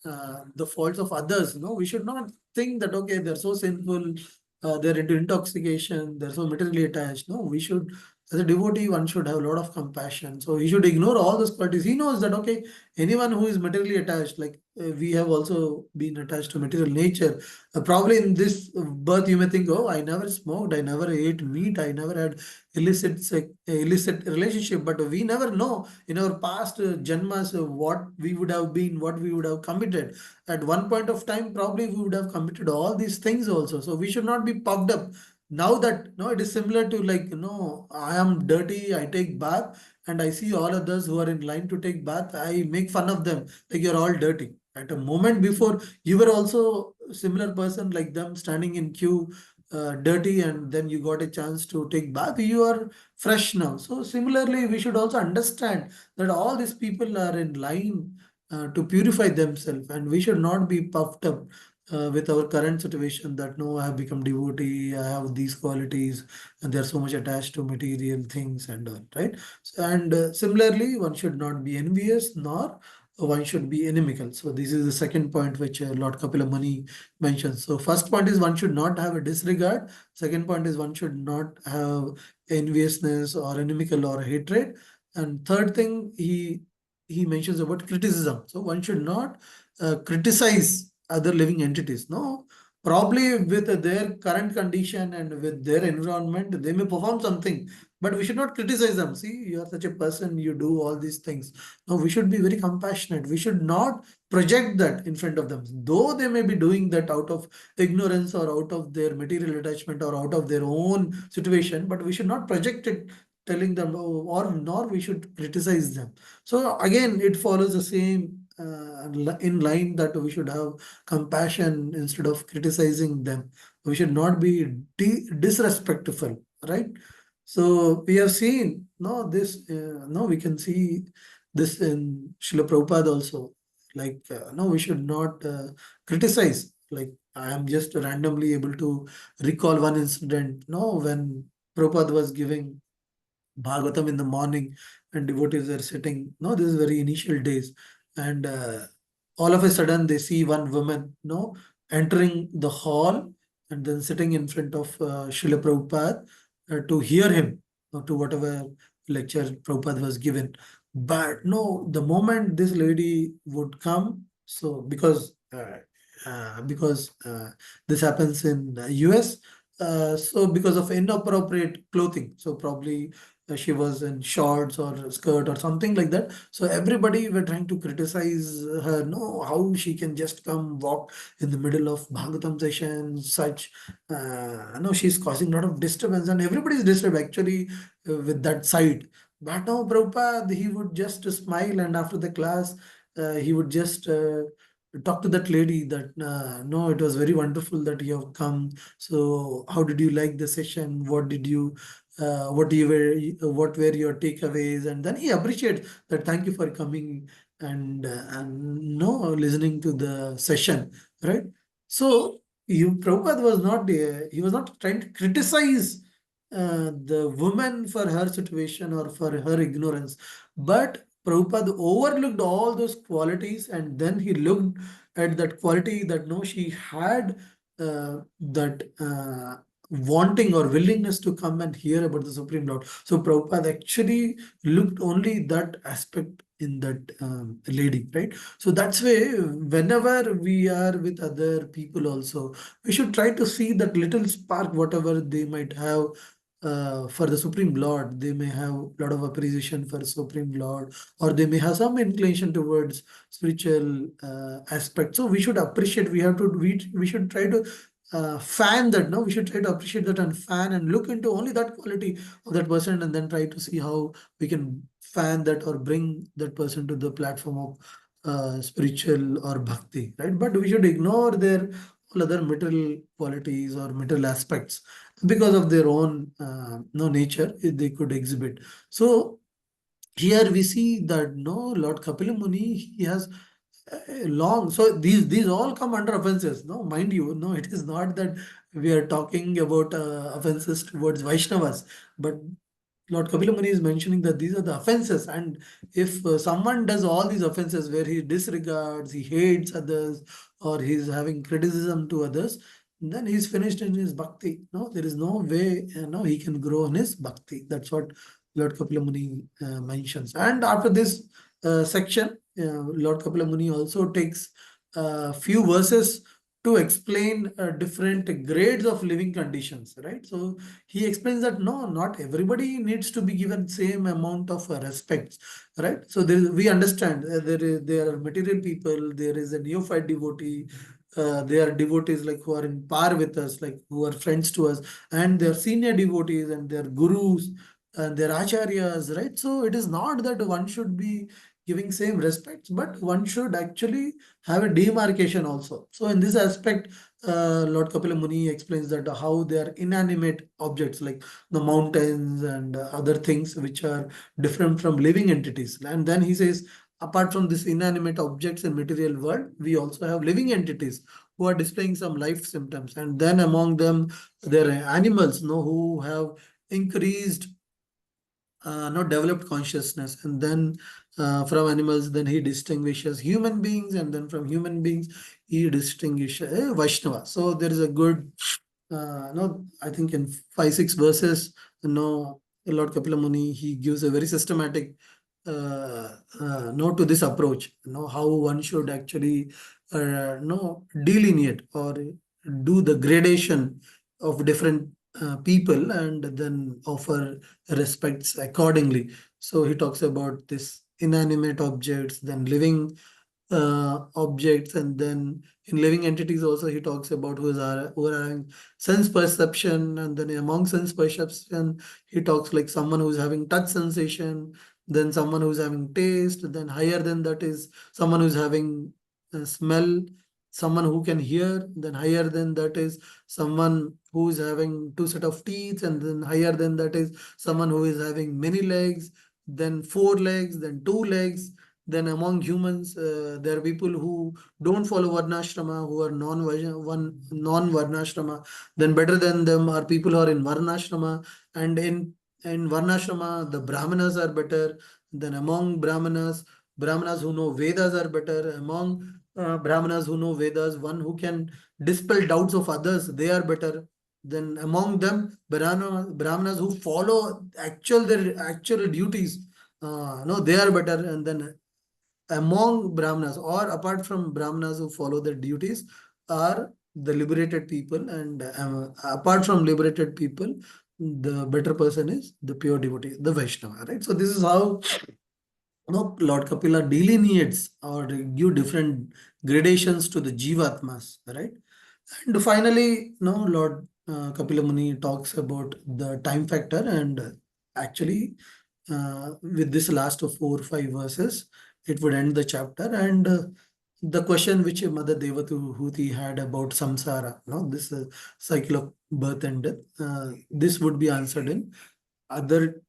the faults of others. We should not think that, okay, they're so sinful, they're into intoxication, they're so materially attached. No, we should, as a devotee, one should have a lot of compassion. So he should ignore all those qualities. He knows that, okay, anyone who is materially attached, like we have also been attached to material nature. Probably in this birth, you may think, oh, I never smoked, I never ate meat, I never had illicit relationship. But we never know in our past janmas what we would have been, what we would have committed. At one point of time, probably we would have committed all these things also. So we should not be puffed up. Now that, no, it is similar to like, I am dirty, I take bath, and I see all others who are in line to take bath, I make fun of them, like you're all dirty. At a moment before, you were also a similar person like them, standing in queue, dirty, and then you got a chance to take bath, you are fresh now. So similarly, we should also understand that all these people are in line to purify themselves, and we should not be puffed up with our current situation that, no, I have become devotee, I have these qualities, and they're so much attached to material things and all, right? And similarly, one should not be envious, nor one should be inimical. So this is the second point which Lord Kapila Muni mentions. So first point is one should not have a disregard. Second point is one should not have enviousness or inimical or hatred. And third thing, he mentions about criticism. So one should not criticize other living entities. No, probably with their current condition and with their environment, they may perform something, but we should not criticize them. See, you are such a person, you do all these things. No, we should be very compassionate. We should not project that in front of them. Though they may be doing that out of ignorance or out of their material attachment or out of their own situation, but we should not project it telling them, oh, or nor we should criticize them. So again, it follows the same in line that we should have compassion instead of criticizing them. We should not be disrespectful, right? So we have seen, no, this, no, we can see this in Srila Prabhupada also. Like, no, we should not criticize. Like, I am just randomly able to recall one incident, no, when Prabhupada was giving Bhagavatam in the morning and devotees are sitting. No, this is very initial days. And all of a sudden they see one woman, no, entering the hall and then sitting in front of Srila Prabhupada to hear him, to whatever lecture Prabhupada was given. But no, the moment this lady would come, so because this happens in US, so because of inappropriate clothing, so probably she was in shorts or skirt or something like that. So everybody were trying to criticize her. No, how she can just come walk in the middle of Bhagavatam session, such. No, she's causing a lot of disturbance, and everybody is disturbed actually with that side. But no, Prabhupada, he would just smile, and after the class, he would just talk to that lady that no, it was very wonderful that you have come. So how did you like the session? What were your takeaways? And then he appreciates that, thank you for coming and no listening to the session, right? So you Prabhupada was not he was not trying to criticize the woman for her situation or for her ignorance, but Prabhupada overlooked all those qualities, and then he looked at that quality that no, she had that wanting or willingness to come and hear about the Supreme Lord. So Prabhupada actually looked only that aspect in that lady, right? So that's why whenever we are with other people also, we should try to see that little spark, whatever they might have for the Supreme Lord. They may have a lot of appreciation for Supreme Lord, or they may have some inclination towards spiritual aspect. So we should appreciate. We should try to fan that. No, we should try to appreciate that and fan and look into only that quality of that person, and then try to see how we can fan that or bring that person to the platform of spiritual or bhakti, right? But we should ignore their all other material qualities or material aspects because of their own no nature they could exhibit. So here we see that no, Lord Kapila Muni, he has long. So these all come under offenses. No, mind you, no, it is not that we are talking about offenses towards Vaishnavas, but Lord Kapila Muni is mentioning that these are the offenses, and if someone does all these offenses where he disregards, he hates others, or he's having criticism to others, then he's finished in his bhakti. No, there is no way, no, he can grow in his bhakti. That's what Lord Kapila Muni mentions. And after this section, Lord Kapila Muni also takes a few verses to explain different grades of living conditions, right? So he explains that no, not everybody needs to be given same amount of respect, right? So we understand there are material people, there is a neophyte devotee, there are devotees like who are in par with us, like who are friends to us, and their senior devotees and their gurus and their acharyas, right? So it is not that one should be giving same respects, but one should actually have a demarcation also. So in this aspect, Lord Kapila Muni explains that how they are inanimate objects like the mountains and other things which are different from living entities. And then he says, apart from this inanimate objects in material world, we also have living entities who are displaying some life symptoms. And then among them, there are animals, no, who have increased not developed consciousness, and then from animals then he distinguishes human beings, and then from human beings he distinguishes Vaishnava. So there is a good no, I think in 5 6 verses, no, Lord Kapila Muni, he gives a very systematic note to this approach, how one should actually no, delineate or do the gradation of different people and then offer respects accordingly. So he talks about this inanimate objects, then living objects, and then in living entities also he talks about who are having sense perception, and then among sense perception he talks like someone who's having touch sensation, then someone who's having taste, then higher than that is someone who's having smell, someone who can hear, then higher than that is someone who is having two set of teeth, and then higher than that is someone who is having many legs, then four legs, then two legs. Then among humans, there are people who don't follow Varnashrama, who are non-Varnashrama. Then better than them are people who are in Varnashrama. And in Varnashrama, the Brahmanas are better. Then among Brahmanas who know Vedas are better. Among Brahmanas who know Vedas, one who can dispel doubts of others, they are better. Then among them, Brahmanas who follow their actual duties, no, they are better. And then among Brahmanas or apart from Brahmanas who follow their duties are the liberated people, and apart from liberated people, the better person is the pure devotee, the Vaishnava, right? So this is how Lord Kapila delineates or give different gradations to the Jivatmas, right? And finally, Lord Kapila Muni talks about the time factor, and actually, with this last of 4 or 5 verses, it would end the chapter. And the question which Mother Devatuhuti had about samsara, this cycle of birth and death, this would be answered in other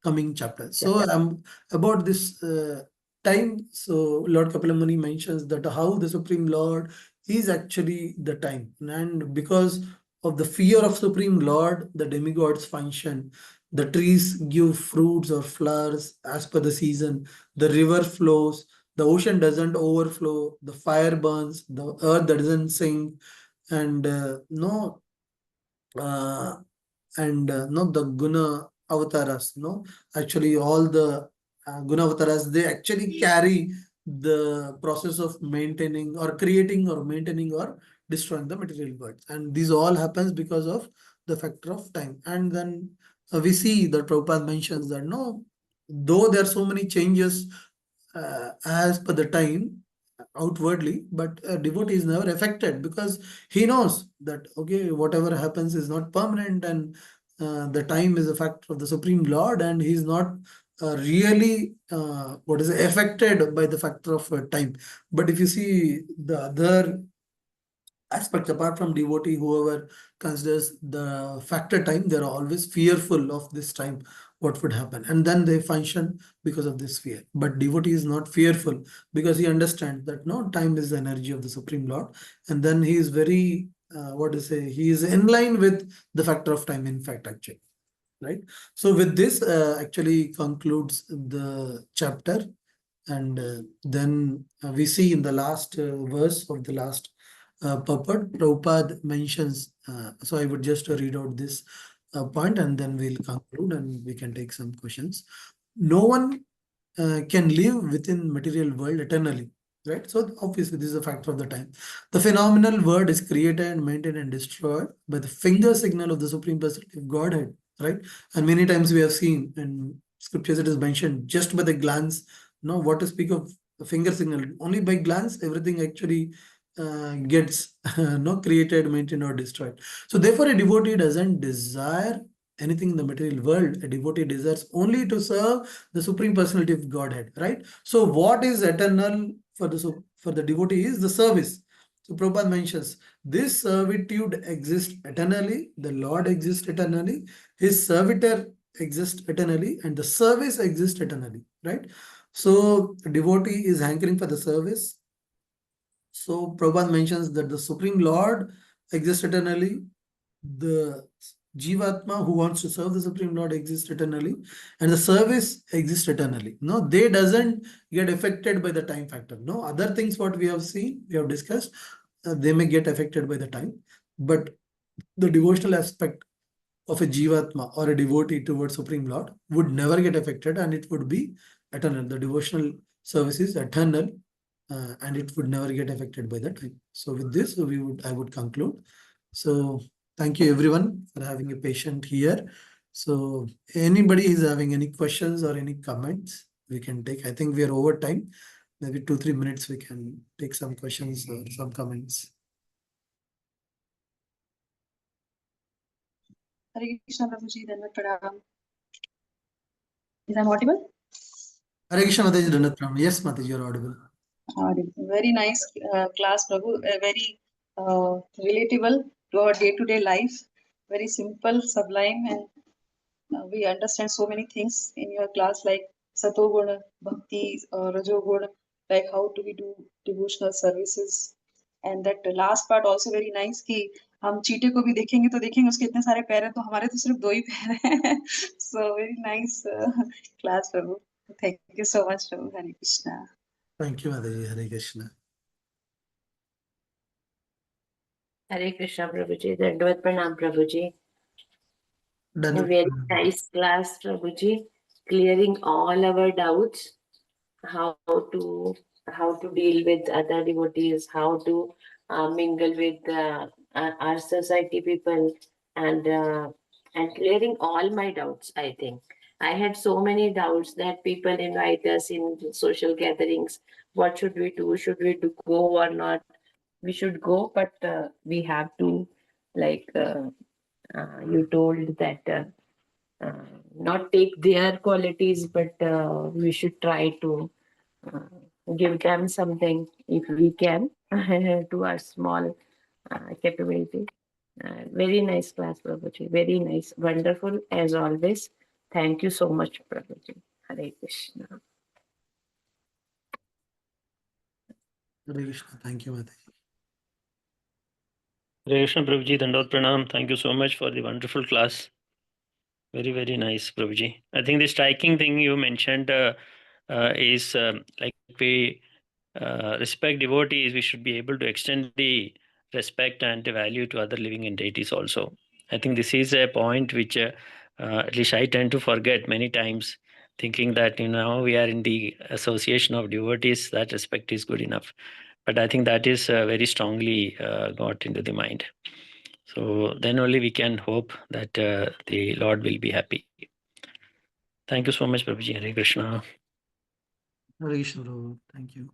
coming chapters. So about this time, so Lord Kapila Muni mentions that how the Supreme Lord is actually the time, and because of the fear of Supreme Lord, the demigods function. The trees give fruits or flowers as per the season. The river flows. The ocean doesn't overflow. The fire burns. The earth doesn't sink, and no. And no, the guna avatars, actually all the guna avatars, they actually carry the process of maintaining or creating or maintaining or destroying the material world, and these all happens because of the factor of time. And then we see that Prabhupada mentions that though there are so many changes as per the time outwardly, but a devotee is never affected because he knows that okay, whatever happens is not permanent, and the time is a factor of the Supreme Lord, and he is not really what is affected by the factor of time. But if you see the other aspects apart from devotee, whoever considers the factor time, they're always fearful of this time, what would happen, and then they function because of this fear. But devotee is not fearful because he understands that no, time is the energy of the Supreme Lord, and then he is very what to say, he is in line with the factor of time, in fact, actually, right? So with this actually concludes the chapter. And then we see in the last verse of the last purport, Prabhupada mentions, so I would just read out this point and then we'll conclude and we can take some questions. No one can live within material world eternally, right? So obviously this is a factor of the time. The phenomenal world is created, maintained and destroyed by the finger signal of the Supreme Personality of Godhead, right? And many times we have seen in scriptures it is mentioned just by the glance, what to speak of the finger signal, only by glance everything actually gets created, maintained or destroyed. So therefore a devotee doesn't desire anything in the material world. A devotee desires only to serve the Supreme Personality of Godhead, right? So what is eternal for the devotee is the service. So Prabhupada mentions this servitude exists eternally, the Lord exists eternally, his servitor exists eternally, and the service exists eternally, right? So devotee is hankering for the service. So Prabhupada mentions that the Supreme Lord exists eternally, the Jivatma who wants to serve the Supreme Lord exists eternally, and the service exists eternally. No, they doesn't get affected by the time factor. No, other things what we have seen, we have discussed, they may get affected by the time, but the devotional aspect of a Jivatma or a devotee towards Supreme Lord would never get affected, and it would be eternal. The devotional service is eternal, and it would never get affected by the time. So with this, I would conclude. So thank you everyone for having a patient here. So anybody is having any questions or any comments, we can take. I think we are over time. Maybe 2-3 minutes we can take some questions or some comments. Hare Krishna Prabhuji, Dandavat Pranam. Is I audible? Hare Krishna Mataji, Dandavat Pranam. Yes, Mataji, you are audible. Audible. Very nice class, Prabhu. Very relatable to our day-to-day life. Very simple, sublime, and we understand so many things in your class, like Satoguna, Bhakti, Rajoguna, like how do we do devotional services. And that last part also very nice कि हम चीटे को भी देखेंगे तो देखेंगे उसके इतने सारे पैर हैं तो हमारे तो सिर्फ 2 ही पैर हैं. So very nice class, Prabhu. Thank you so much, Prabhu. Hare Krishna. Thank you, Mataji. Hare Krishna. Hare Krishna, Prabhuji. Dandavat Pranam, Prabhuji. A Dandavat very Pranam. nice class, Prabhuji, clearing all our doubts, how to deal with other devotees, how to mingle with our society people, and and clearing all my doubts, I think. I had so many doubts that people invite us in social gatherings. What should we do? Should we go or not? We should go, but we have to, like you told that not take their qualities, but we should try to give them something if we can to our small capability. Very nice class, Prabhuji. Very nice. Wonderful as always. Thank you so much, Prabhuji. Hare Krishna. Hare Krishna. Thank you, Mataji. Hare Krishna, Prabhuji, Dandot Pranam. Thank you so much for the wonderful class. Very, very nice, Prabhuji. I think the striking thing you mentioned is like we respect devotees, we should be able to extend the respect and the value to other living entities also. I think this is a point which at least I tend to forget many times, thinking that now we are in the association of devotees, that respect is good enough. But I think that is very strongly got into the mind. So then only we can hope that the Lord will be happy. Thank you so much, Prabhuji. Hare Krishna. Hare Krishna, Prabhu. Thank you.